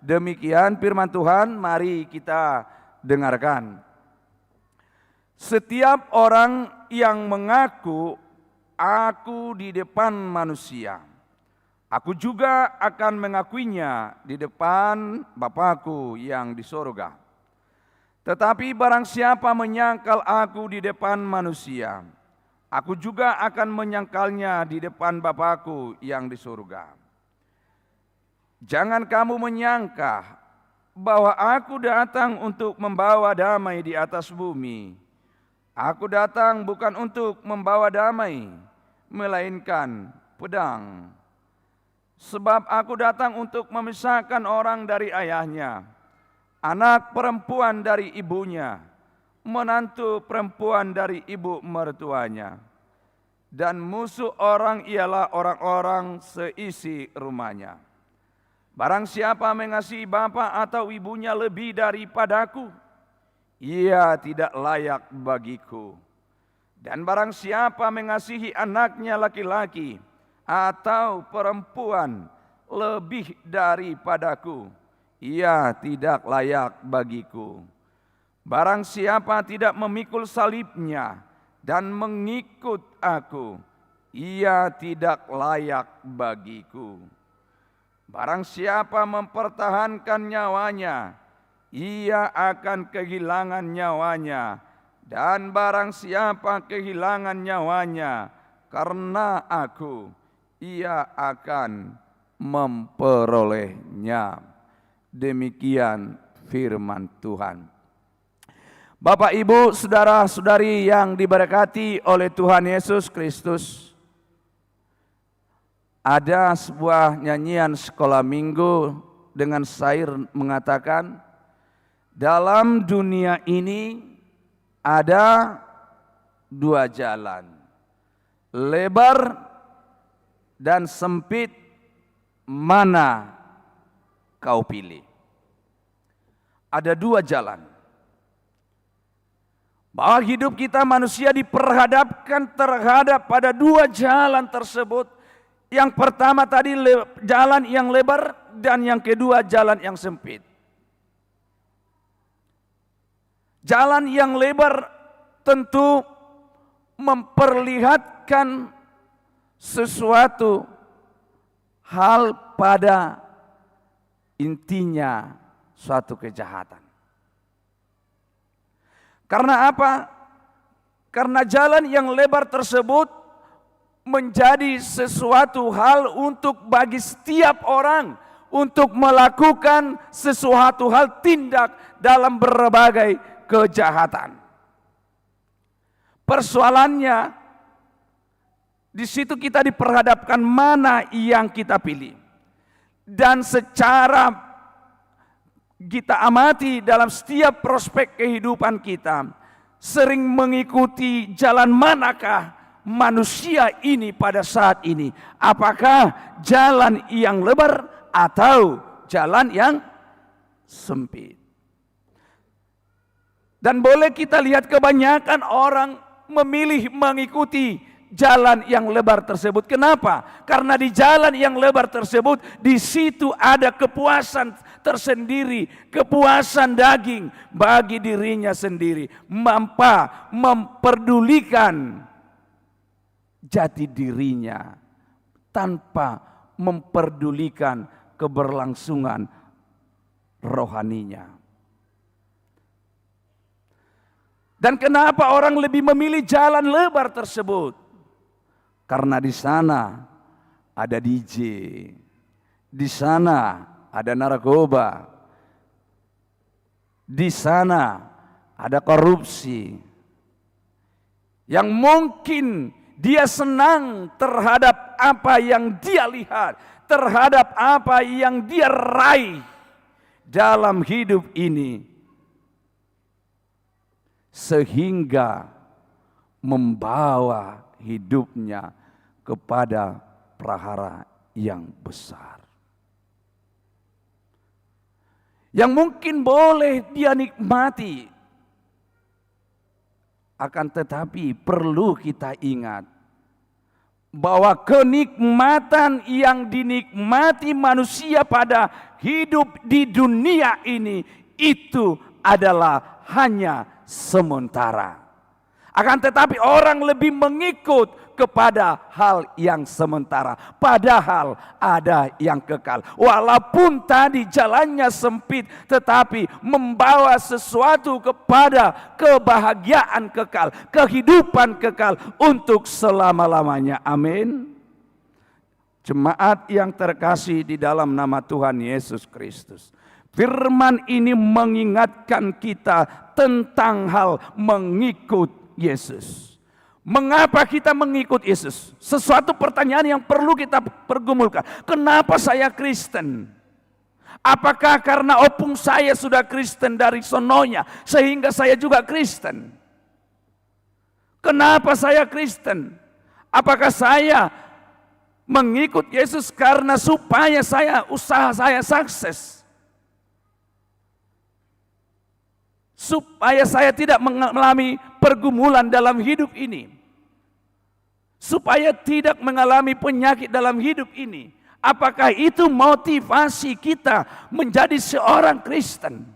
Demikian firman Tuhan, mari kita dengarkan. Setiap orang yang mengaku aku di depan manusia, aku juga akan mengakuinya di depan Bapa-Ku yang di sorga. Tetapi barang siapa menyangkal aku di depan manusia, aku juga akan menyangkalnya di depan Bapa-Ku yang di surga. Jangan kamu menyangka bahwa aku datang untuk membawa damai di atas bumi. Aku datang bukan untuk membawa damai, melainkan pedang. Sebab aku datang untuk memisahkan orang dari ayahnya, anak perempuan dari ibunya, menantu perempuan dari ibu mertuanya. Dan musuh orang ialah orang-orang seisi rumahnya. Barang siapa mengasihi bapa atau ibunya lebih daripadaku, ia tidak layak bagiku. Dan barang siapa mengasihi anaknya laki-laki atau perempuan lebih daripadaku, ia tidak layak bagiku. Barang siapa tidak memikul salibnya dan mengikut aku, ia tidak layak bagiku. Barang siapa mempertahankan nyawanya, ia akan kehilangan nyawanya. Dan barang siapa kehilangan nyawanya karena aku, ia akan memperolehnya. Demikian firman Tuhan. Bapak, Ibu, saudara-saudari yang diberkati oleh Tuhan Yesus Kristus, ada sebuah nyanyian sekolah minggu dengan syair mengatakan, dalam dunia ini ada dua jalan, lebar dan sempit, mana kau pilih? Ada dua jalan. Bahwa hidup kita manusia diperhadapkan terhadap pada dua jalan tersebut. Yang pertama tadi jalan yang lebar dan yang kedua jalan yang sempit. Jalan yang lebar tentu memperlihatkan sesuatu hal pada intinya suatu kejahatan. Karena apa? Karena jalan yang lebar tersebut menjadi sesuatu hal untuk bagi setiap orang untuk melakukan sesuatu hal tindak dalam berbagai kejahatan. Persoalannya di situ kita diperhadapkan mana yang kita pilih. Dan secara kita amati dalam setiap prospek kehidupan kita, sering mengikuti jalan manakah manusia ini pada saat ini. Apakah jalan yang lebar atau jalan yang sempit. Dan boleh kita lihat kebanyakan orang memilih mengikuti jalan yang lebar tersebut. Kenapa? Karena di jalan yang lebar tersebut, di situ ada kepuasan tersendiri, kepuasan daging bagi dirinya sendiri, memperdulikan jati dirinya tanpa memperdulikan keberlangsungan rohaninya. Dan kenapa orang lebih memilih jalan lebar tersebut? Karena di sana ada DJ, di sana ada narkoba, di sana ada korupsi, yang mungkin dia senang terhadap apa yang dia lihat, terhadap apa yang dia raih dalam hidup ini, sehingga membawa hidupnya kepada prahara yang besar. Yang mungkin boleh dia nikmati, akan tetapi perlu kita ingat bahwa kenikmatan yang dinikmati manusia pada hidup di dunia ini itu adalah hanya sementara. Akan tetapi orang lebih mengikut kepada hal yang sementara, padahal ada yang kekal. Walaupun tadi jalannya sempit, tetapi membawa sesuatu kepada kebahagiaan kekal, kehidupan kekal untuk selama-lamanya. Amin. Jemaat yang terkasih di dalam nama Tuhan Yesus Kristus, firman ini mengingatkan kita tentang hal mengikut Yesus. Mengapa kita mengikut Yesus? Sesuatu pertanyaan yang perlu kita pergumulkan. Kenapa saya Kristen? Apakah karena opung saya sudah Kristen dari sononya sehingga saya juga Kristen? Kenapa saya Kristen? Apakah saya mengikut Yesus karena supaya usaha saya sukses? Supaya saya tidak mengalami pergumulan dalam hidup ini, supaya tidak mengalami penyakit dalam hidup ini. Apakah itu motivasi kita menjadi seorang Kristen?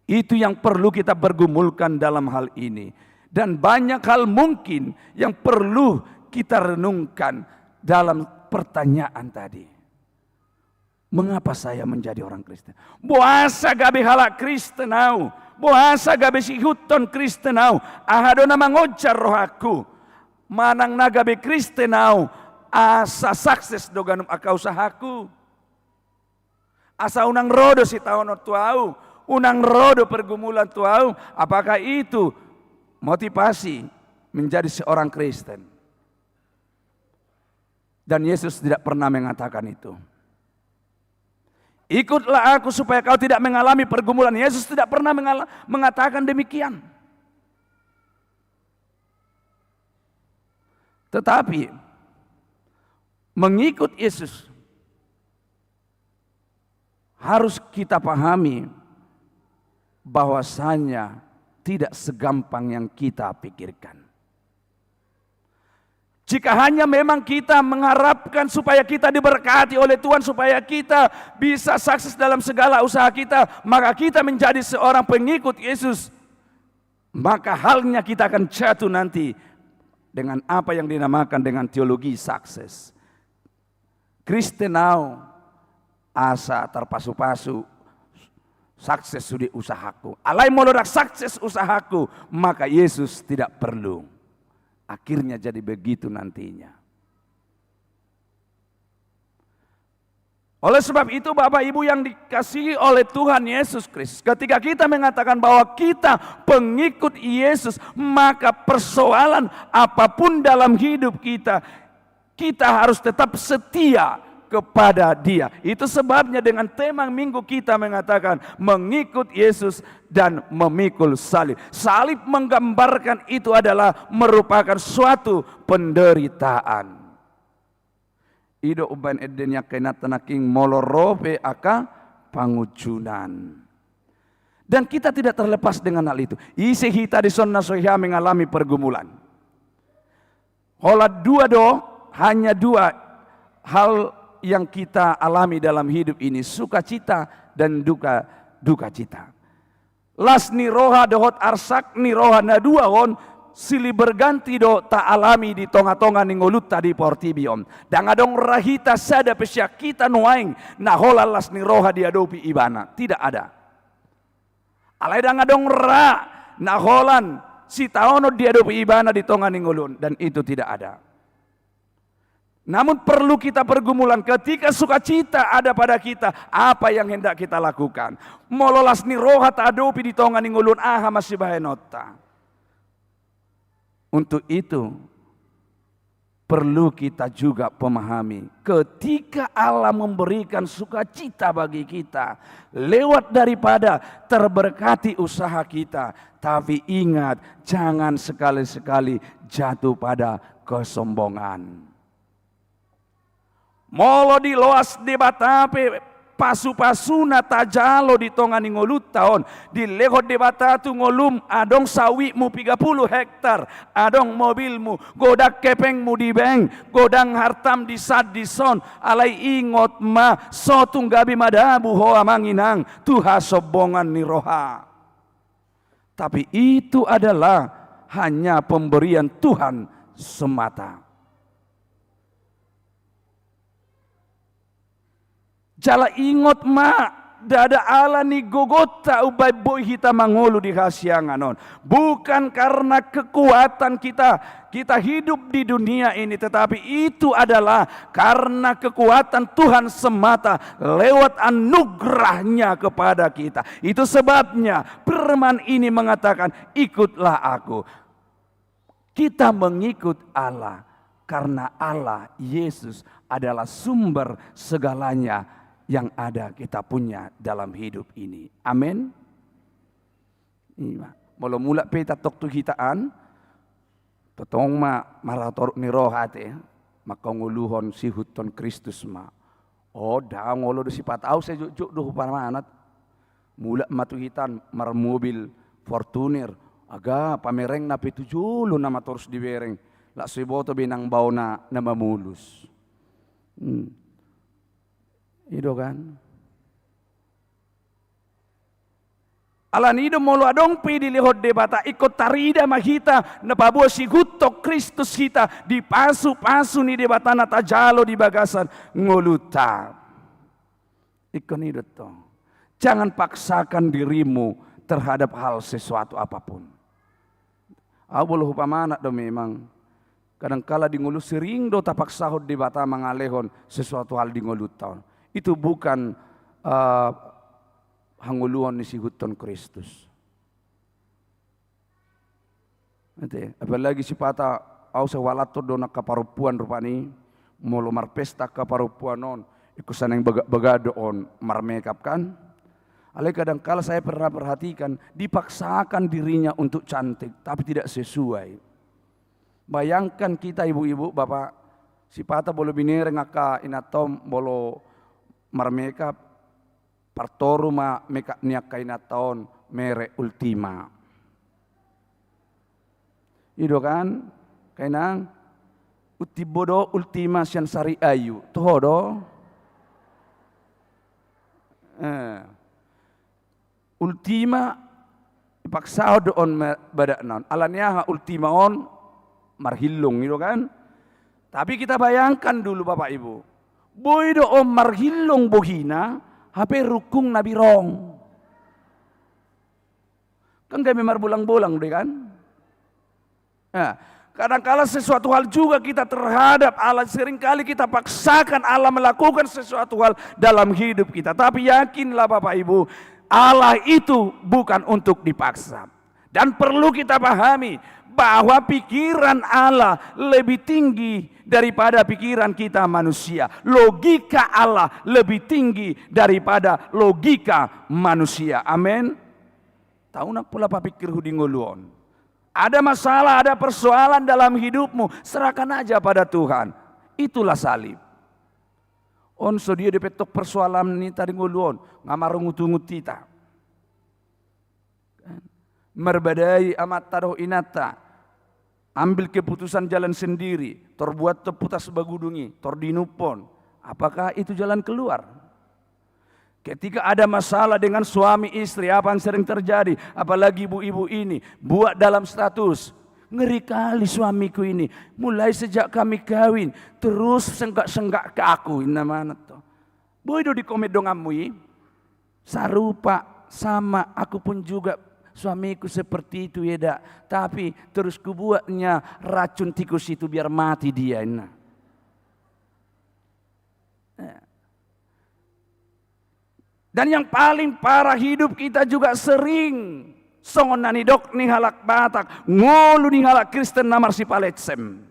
Itu yang perlu kita pergumulkan dalam hal ini. Dan banyak hal mungkin yang perlu kita renungkan dalam pertanyaan tadi. Mengapa saya menjadi orang Kristen? Boasa gabe halak Kristenau, boasa gabe sihuton Kristenau, ahadona mangojar rohaku, manang nagabe Kristenau, asa sukses doganum aka usahaku, asa unang rodo si taono tuau, unang rodo pergumulan tuau. Apakah itu motivasi menjadi seorang Kristen? Dan Yesus tidak pernah mengatakan itu. Ikutlah aku supaya kau tidak mengalami pergumulan. Yesus tidak pernah mengatakan demikian. Tetapi mengikut Yesus harus kita pahami bahwasanya tidak segampang yang kita pikirkan. Jika hanya memang kita mengharapkan supaya kita diberkati oleh Tuhan, supaya kita bisa sukses dalam segala usaha kita, maka kita menjadi seorang pengikut Yesus, maka halnya kita akan jatuh nanti dengan apa yang dinamakan dengan teologi sukses. Kristen now asa terpasu-pasu sukses sudi usahaku. Alai molodak sukses usahaku, maka Yesus tidak perlu. Akhirnya jadi begitu nantinya. Oleh sebab itu Bapak Ibu yang dikasihi oleh Tuhan Yesus Kristus, ketika kita mengatakan bahwa kita pengikut Yesus, maka persoalan apapun dalam hidup kita, kita harus tetap setia kepada Dia. Itu sebabnya dengan tema minggu kita mengatakan mengikut Yesus dan memikul salib. Salib menggambarkan itu adalah merupakan suatu penderitaan. Ido uban edenya kena tenaking molorope aka pangucunan. Dan kita tidak terlepas dengan hal itu. Isi kita di sonna sohya mengalami pergumulan. Hanya dua hal yang kita alami dalam hidup ini, sukacita dan duka cita. Las niroha dohot arsak niroha na dua on sili berganti do ta alami di tonga-tonga ningolut tadi portibiom. Dan adong rahita sada pesyak kita nuaing na hola las niroha diadopi ibana. Tidak ada. Alai dang adong ra na holan si taono diadopi ibana di tonga ningolun. Dan itu tidak ada. Namun perlu kita pergumulan ketika sukacita ada pada kita, apa yang hendak kita lakukan? Mololas ni roha tadopi di tonga ningulun aha masih bahenota. Untuk itu perlu kita juga pemahami ketika Allah memberikan sukacita bagi kita lewat daripada terberkati usaha kita, tapi ingat jangan sekali-sekali jatuh pada kesombongan. Molo di loas di batape pasu-pasuna tajalo di tongani ngolut tahun di lehot de batatu ngolum adong sawimu 30 hektar adong mobilmu godak kepengmu di bank godang hartam di sad di son alai ingot ma sotung gabi madabu hoa manginang tuha sobongan ni roha. Tapi itu adalah hanya pemberian Tuhan semata. Jala ingot ma dada ala ni gogota ubay boy hita mangulu di kasianganon. Bukan karena kekuatan kita hidup di dunia ini, tetapi itu adalah karena kekuatan Tuhan semata lewat anugerahnya kepada kita. Itu sebabnya firman ini mengatakan ikutlah aku. Kita mengikut Allah karena Allah Yesus adalah sumber segalanya yang ada kita punya dalam hidup ini. Amin. Mula mula peta tok tu hitaan, totong marator ni rohate, makanguluhon si huton Kristus ma. Oh dah ngolo do si patau sejuk do pamanat. Mula matuhitan mar mobil Fortuner, aga pamereng na pitujulo na matorus dibereng. La siboto binang bau na mamulus. Itu kan. Alan ido molo adong pidi lihot debata ikut tarida mahita na pabuo si gutok Kristus kita di pasu-pasu ni debata na tajalo di bagasan ngoluta. Ikon ido to. Jangan paksakan dirimu terhadap hal sesuatu apapun. Abuluh pamana do memang. Kadangkala di ngulu sering do tapak sahod debata mangalehon sesuatu hal di ngolut tahun. Itu bukan hanguluan ni si huton Kristus. Apalagi si pata au sewalato do nak kaparupuan rupani molo marpesta kaparupuan non ikusan yang begadoon marmakeup kan. Alai kadang kala saya pernah perhatikan dipaksakan dirinya untuk cantik tapi tidak sesuai. Bayangkan kita ibu-ibu bapak si pata bolo binere ngaka inatom bolo marmakeup partoru ma meka niak kaina taon mere ultima. Ido kan kainang utibodo ultima sian sari ayu toho ultima ipaksa on badak non alania ultima on marhilung itu kan. Tapi kita bayangkan dulu Bapak Ibu Boy do om marhilong bohina, hape rukung nabi rong. Kan kami marbulang-bulang deh kan? Nah, kadang-kala sesuatu hal juga kita terhadap Allah, seringkali kita paksakan Allah melakukan sesuatu hal dalam hidup kita. Tapi yakinlah Bapak Ibu, Allah itu bukan untuk dipaksa. Dan perlu kita pahami bahwa pikiran Allah lebih tinggi daripada pikiran kita manusia. Logika Allah lebih tinggi daripada logika manusia. Amin. Tahu nak pula apa pikir hudi ngoluon. Ada masalah, ada persoalan dalam hidupmu, serahkan aja pada Tuhan. Itulah salib. Onso dia dipetok persoalan ini tadi ngoluon, ngamarung utungut kita. Merbadai amat taruh inata. Ambil keputusan jalan sendiri, terbuat teputas bagudungi, tordinupon. Apakah itu jalan keluar? Ketika ada masalah dengan suami istri, apa yang sering terjadi? Apalagi ibu-ibu ini, buat dalam status, ngeri kali suamiku ini. Mulai sejak kami kawin, terus senggak-senggak ke aku. Ini mana tuh? Boy do di komet dong amui. Sarupa sama aku pun juga suamiku seperti itu ya dak. Tapi terus kubuatnya racun tikus itu biar mati dia. Nah. Dan yang paling parah, hidup kita juga sering songon nani dok ni halak Batak, ngolu ni halak Kristen namar si paletsem.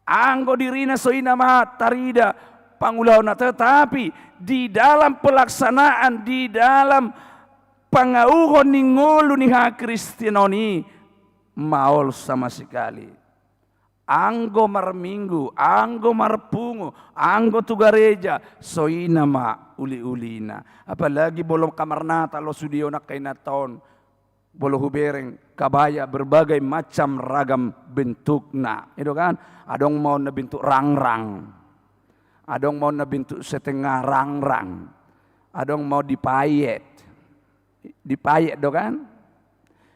Anggo dirina soina mahat tarida pangulauna, tetapi di dalam pelaksanaan, di dalam pangauhon ni ngolu ni ha Kristenoni maol sama sekali. Anggo marminggu, anggo marpungu, anggo tu gereja, soina ma uli-ulina. Apalagi bolong kamar nata lo sudio nak kay naton, bolo hubereng kabaya berbagai macam ragam bentukna. Itu kan, adong mau na bentuk rang-rang, adong mau na bentuk setengah rang-rang, adong mau dipayet do kan.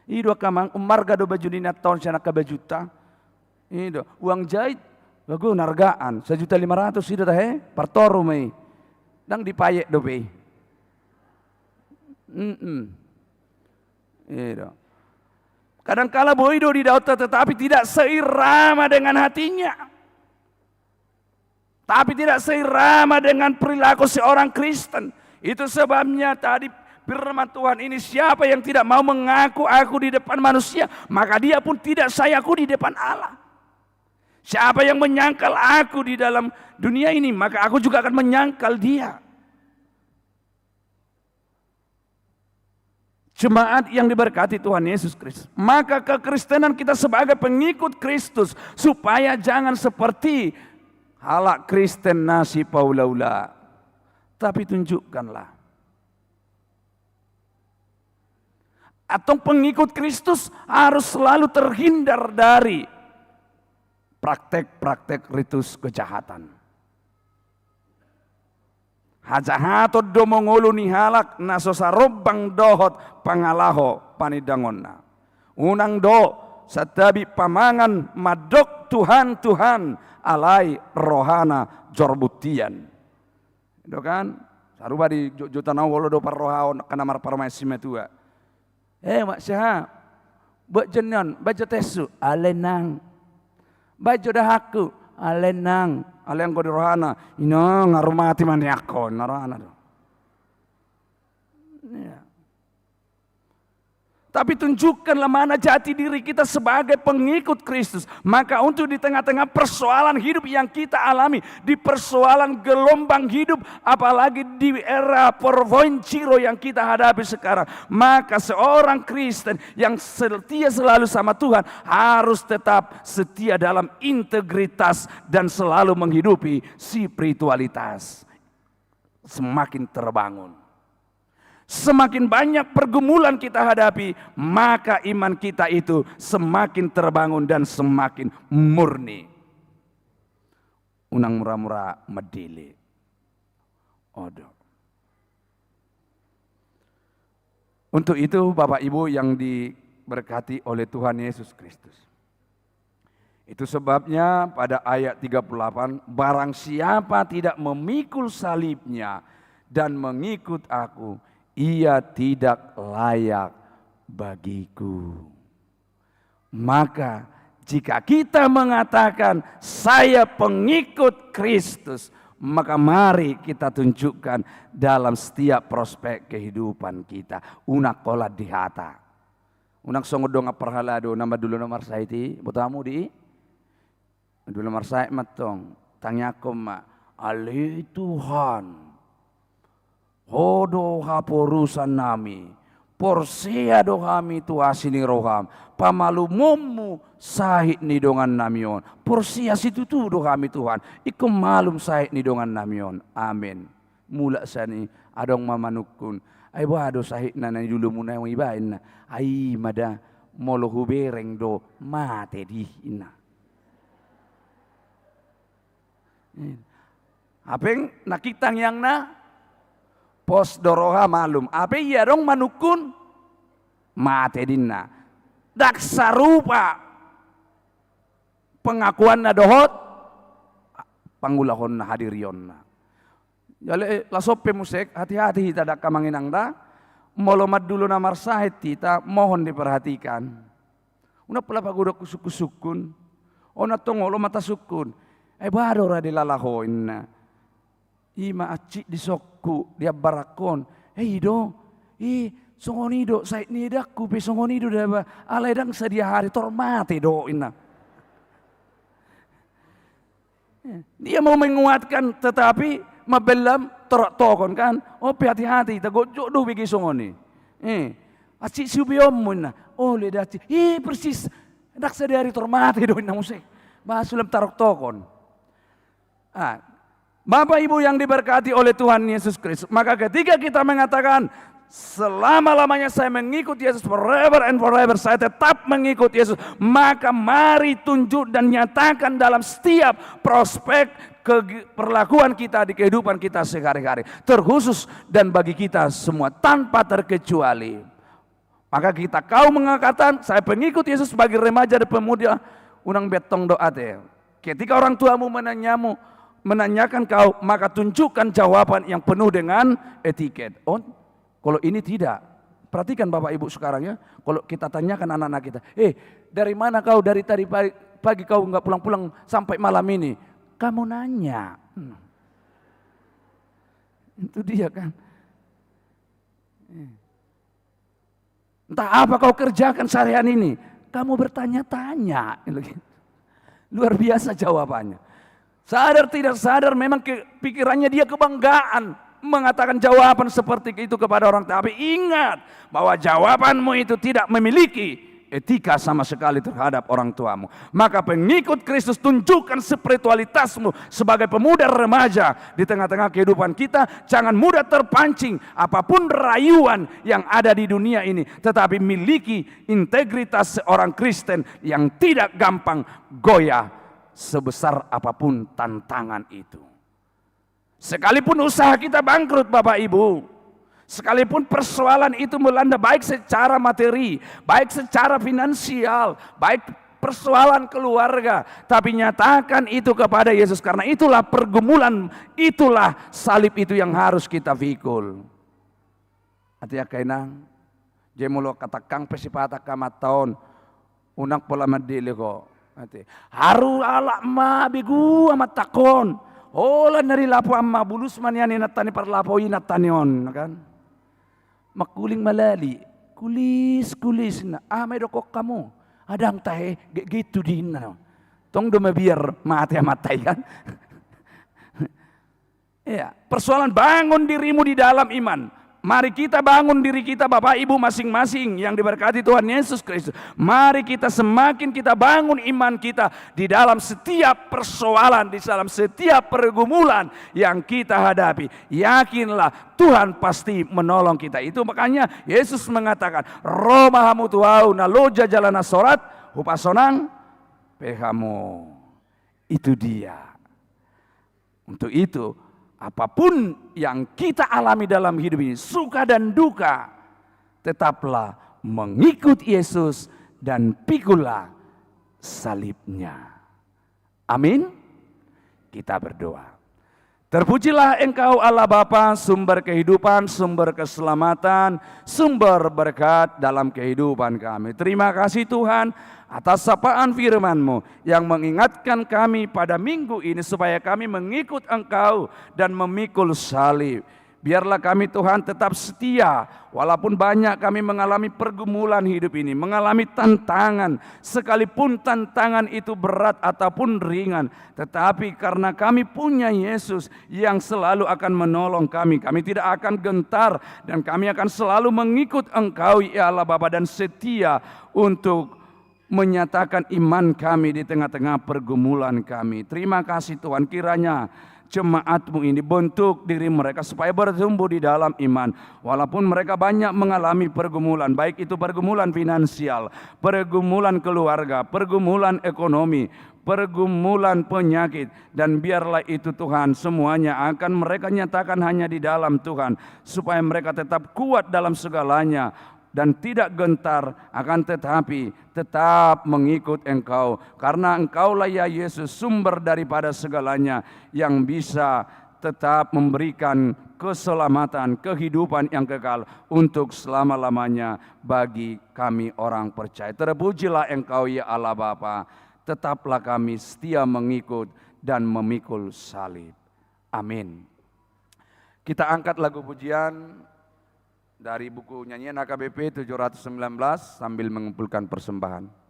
Ido kamang umarga do baju ni naton siya nakabajuta. Itu uang jahit bagus nargaan 1.500.000 itu teh partoru mai dang dipayek do be. Itu kadang-kala boido di daud tetapi tidak seirama dengan hatinya, tapi tidak seirama dengan perilaku seorang Kristen. Itu sebabnya tadi firman Tuhan ini, siapa yang tidak mau mengaku aku di depan manusia, maka dia pun tidak sayaku di depan Allah. Siapa yang menyangkal aku di dalam dunia ini, maka aku juga akan menyangkal dia. Jemaat yang diberkati Tuhan Yesus Kristus, maka kekristenan kita sebagai pengikut Kristus, supaya jangan seperti halak Kristen nasi paulaula, tapi tunjukkanlah. Atau pengikut Kristus harus selalu terhindar dari praktek-praktek ritus kejahatan. Hajahatod do mongolu ni halak nasosa robbang dohot pangalaho panidangonna. Unang do satabi pamangan madok Tuhan alai rohana jorbutian. Itu kan saruba di jutana wolo do parrohaon kanamar parmaisime tua. Mak syaha buat jenon baca tesu alenang baju dah aku alenang alen ko di rohana ino ngarumati mani ako narana do. Ya. Tapi tunjukkanlah mana jati diri kita sebagai pengikut Kristus. Maka untuk di tengah-tengah persoalan hidup yang kita alami, di persoalan gelombang hidup, apalagi di era porvonciro yang kita hadapi sekarang, maka seorang Kristen yang setia selalu sama Tuhan harus tetap setia dalam integritas dan selalu menghidupi spiritualitas. Semakin terbangun, semakin banyak pergumulan kita hadapi, maka iman kita itu semakin terbangun dan semakin murni. Unang murah-murah medili. Odo. Untuk itu Bapak Ibu yang diberkati oleh Tuhan Yesus Kristus, Itu sebabnya pada ayat 38, barang siapa tidak memikul salibnya dan mengikut aku, ia tidak layak bagiku. Maka jika kita mengatakan saya pengikut Kristus, maka mari kita tunjukkan dalam setiap prospek kehidupan kita. Unak kolat di hata. Unak songod donga perhalado nama dulu nomor saya ti, botamu di dulu nomor saya matong. Tanyakom ma, ali Tuhan, hodo haporusan nami, porsia do kami tuasini roham, pamalumummu sahit ni dongan namion, porsia situ tu do kami Tuhan, ikum malum sahit ni dongan namion, amin. Mula sani adong mamanukun, ay wado sahit na dulu muna yung ibain na, ay mada molo hubereng do mate di ina. Apeng nakitang yang na pos doroha malum. Ape iya dong manukun mate dinna. Dak sarupa pengakuan na dohot panggulahon na hadirion na. Jale lasope musek hati-hati kita dak kamanginang da. Molomat dulu na marsahit kita mohon diperhatikan. Una pala pagudok kusuk-kusukun. Ona tongolo mata sukun. Baru ra dilalahoin na. Ima aci disokku dia barakon. Do. Songonido sait nidaku pe songonido da alaidang sedia hari tormate do ina. Dia mau menguatkan tetapi mabelam tokon kan. Oh hati-hati tagojo do bigi songoni. Aci subiom mun na. Oh ledati. Persis. Dak sedia hari tormate do ina musik. Basulam tarok tokon. Bapak Ibu yang diberkati oleh Tuhan Yesus Kristus, maka ketika kita mengatakan selama-lamanya saya mengikut Yesus, forever and forever saya tetap mengikut Yesus, maka mari tunjuk dan nyatakan dalam setiap prospek perlakuan kita di kehidupan kita sehari-hari, terkhusus dan bagi kita semua tanpa terkecuali. Maka kita kau mengatakan saya pengikut Yesus sebagai remaja dan pemuda, unang betong doa teh. Ketika orang tuamu menanyakan kau, maka tunjukkan jawaban yang penuh dengan etiket. Oh, kalau ini tidak. Perhatikan Bapak Ibu sekarang ya. Kalau kita tanyakan anak-anak kita, dari mana kau dari tadi pagi kau nggak pulang-pulang sampai malam ini? Kamu nanya. Itu dia kan. Entah apa kau kerjakan seharian ini. Kamu bertanya-tanya. Luar biasa jawabannya. Sadar tidak sadar memang pikirannya dia kebanggaan mengatakan jawaban seperti itu kepada orang. Tapi ingat bahwa jawabanmu itu tidak memiliki etika sama sekali terhadap orang tuamu. Maka pengikut Kristus tunjukkan spiritualitasmu sebagai pemuda remaja di tengah-tengah kehidupan kita. Jangan mudah terpancing apapun rayuan yang ada di dunia ini. Tetapi miliki integritas seorang Kristen yang tidak gampang goyah sebesar apapun tantangan itu. Sekalipun usaha kita bangkrut Bapak Ibu, sekalipun persoalan itu melanda baik secara materi, baik secara finansial, baik persoalan keluarga, tapi nyatakan itu kepada Yesus, karena itulah pergumulan, itulah salib itu yang harus kita pikul. Artinya kainang, jemulo katakang pesipata kamataon, unang pola madili ko. Haru alak ma bigu amat takon. Ola nari lapo amma bulus man yan inatani parlapo inatanion kan. Makuling malali, kulis na. May dokok kamu. Adang tahe gitu din na. Tong do mabiar matay kan. Ya, persoalan bangun dirimu di dalam iman. Mari kita bangun diri kita Bapak Ibu masing-masing yang diberkati Tuhan Yesus Kristus. Mari kita semakin kita bangun iman kita di dalam setiap persoalan, di dalam setiap pergumulan yang kita hadapi. Yakinlah Tuhan pasti menolong kita. Itu makanya Yesus mengatakan, Roma hamu tuau na loja jalana sorat hupasonang pehamu. Itu dia. Untuk itu apapun yang kita alami dalam hidup ini, suka dan duka, tetaplah mengikut Yesus dan pikulah salibnya. Amin. Kita berdoa. Terpujilah Engkau Allah Bapa, sumber kehidupan, sumber keselamatan, sumber berkat dalam kehidupan kami. Terima kasih Tuhan atas sapaan firman-Mu yang mengingatkan kami pada minggu ini supaya kami mengikut Engkau dan memikul salib. Biarlah kami Tuhan tetap setia, walaupun banyak kami mengalami pergumulan hidup ini, mengalami tantangan, sekalipun tantangan itu berat ataupun ringan. Tetapi karena kami punya Yesus yang selalu akan menolong kami, kami tidak akan gentar dan kami akan selalu mengikut Engkau ya Allah Bapa dan setia untuk menyatakan iman kami di tengah-tengah pergumulan kami. Terima kasih Tuhan, kiranya jemaat-Mu ini bentuk diri mereka supaya bertumbuh di dalam iman. Walaupun mereka banyak mengalami pergumulan, baik itu pergumulan finansial, pergumulan keluarga, pergumulan ekonomi, pergumulan penyakit. Dan biarlah itu Tuhan semuanya akan mereka nyatakan hanya di dalam Tuhan. Supaya mereka tetap kuat dalam segalanya dan tidak gentar, akan tetapi tetap mengikut Engkau. Karena Engkaulah ya Yesus sumber daripada segalanya yang bisa tetap memberikan keselamatan, kehidupan yang kekal untuk selama-lamanya bagi kami orang percaya. Terpujilah Engkau ya Allah Bapa, tetaplah kami setia mengikut dan memikul salib. Amin. Kita angkat lagu pujian dari buku nyanyian AKBP 719 sambil mengumpulkan persembahan.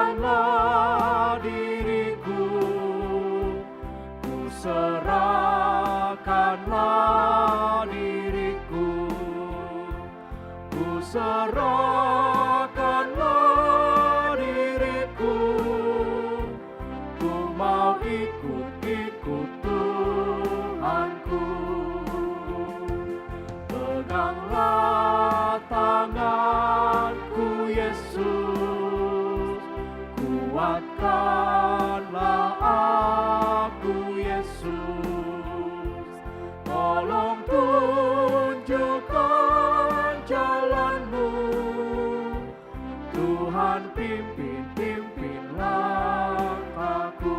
Serahkanlah diriku, ku serahkanlah diriku, ku serahkanlah diriku, ku mau ikut Tuhanku. Peganglah tanganku Yesus, kuatkanlah aku Yesus, tolong tunjukkan jalan-Mu, Tuhan pimpin langkahku.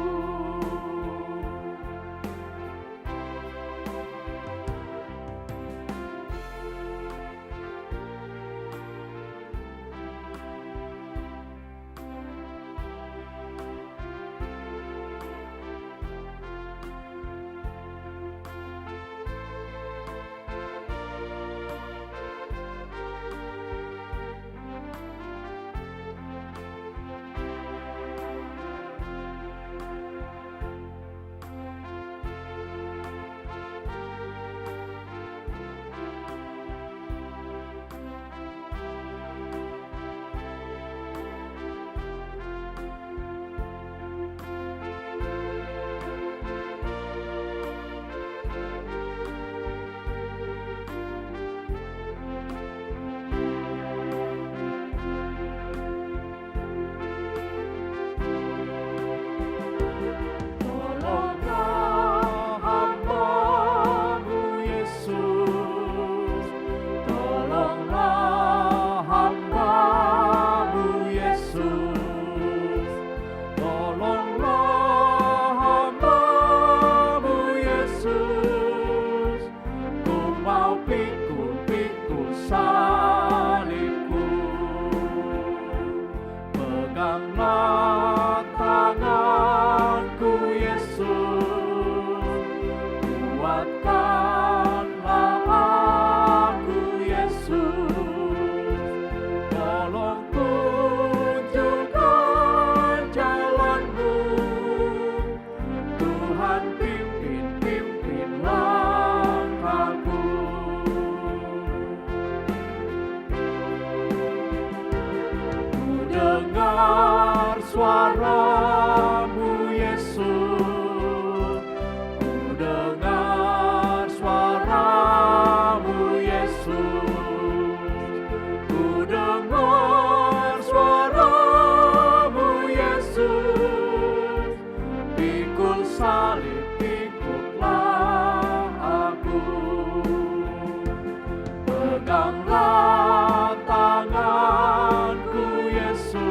suara-Mu Yesus, ku dengar suara-Mu Yesus, ku dengar suara-Mu Yesus, pikul salib ikutlah aku, peganglah tanganku Yesus,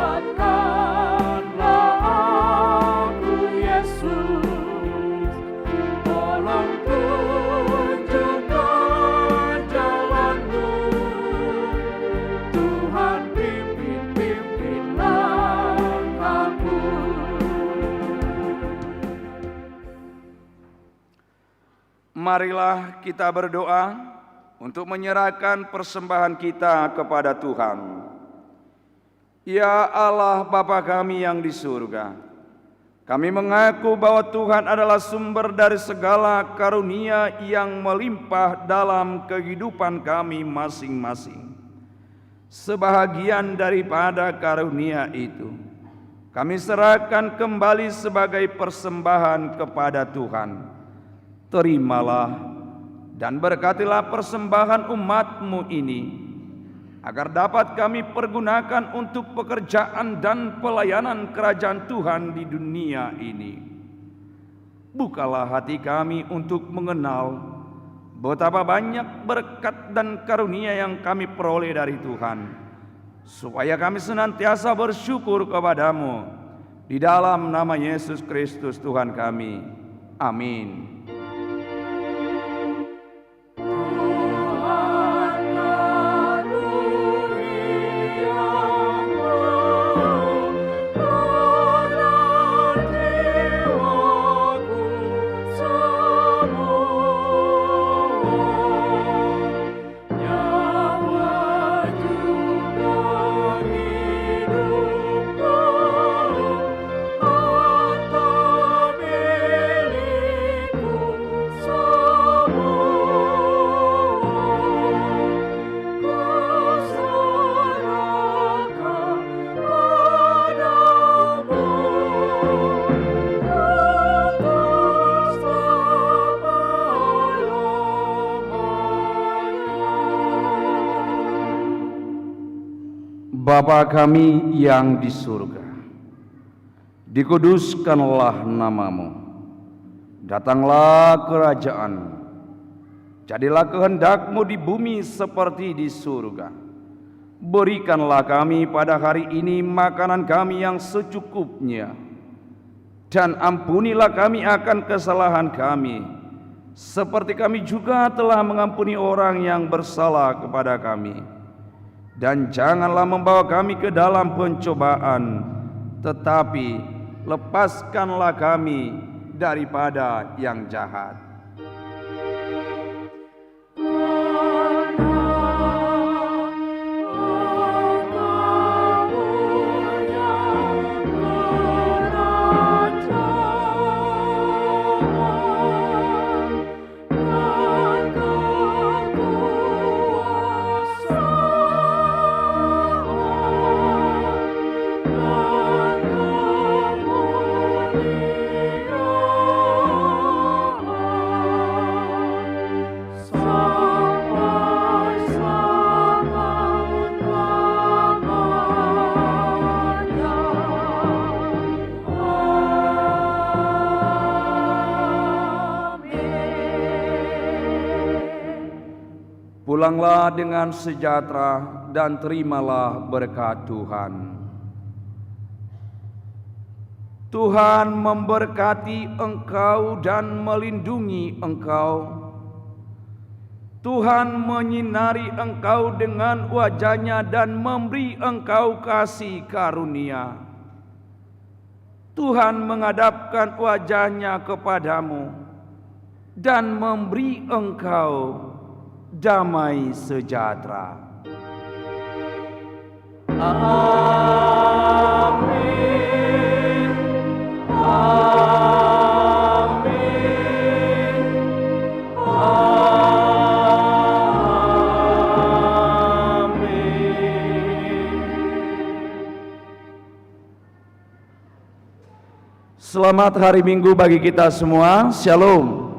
kuatkanlah aku Yesus, tolong tunjukkan jalan-Mu, Tuhan pimpin langkahku. Marilah kita berdoa untuk menyerahkan persembahan kita kepada Tuhan. Ya Allah Bapa kami yang di surga, kami mengaku bahwa Tuhan adalah sumber dari segala karunia yang melimpah dalam kehidupan kami masing-masing. Sebahagian daripada karunia itu kami serahkan kembali sebagai persembahan kepada Tuhan. Terimalah dan berkatilah persembahan umat-Mu ini, agar dapat kami pergunakan untuk pekerjaan dan pelayanan kerajaan Tuhan di dunia ini. Bukalah hati kami untuk mengenal betapa banyak berkat dan karunia yang kami peroleh dari Tuhan, supaya kami senantiasa bersyukur kepada-Mu. Di dalam nama Yesus Kristus Tuhan kami. Amin. Bapa kami yang di surga, dikuduskanlah nama-Mu, datanglah kerajaan-Mu, jadilah kehendak-Mu di bumi seperti di surga. Berikanlah kami pada hari ini makanan kami yang secukupnya, dan ampunilah kami akan kesalahan kami, seperti kami juga telah mengampuni orang yang bersalah kepada kami. Dan janganlah membawa kami ke dalam pencobaan, tetapi lepaskanlah kami daripada yang jahat. Pulanglah dengan sejahtera dan terimalah berkat Tuhan. Tuhan memberkati engkau dan melindungi engkau. Tuhan menyinari engkau dengan wajah-Nya dan memberi engkau kasih karunia. Tuhan menghadapkan wajah-Nya kepadamu dan memberi engkau damai sejahtera. Amin. Amin. Amin. Selamat hari Minggu bagi kita semua. Shalom.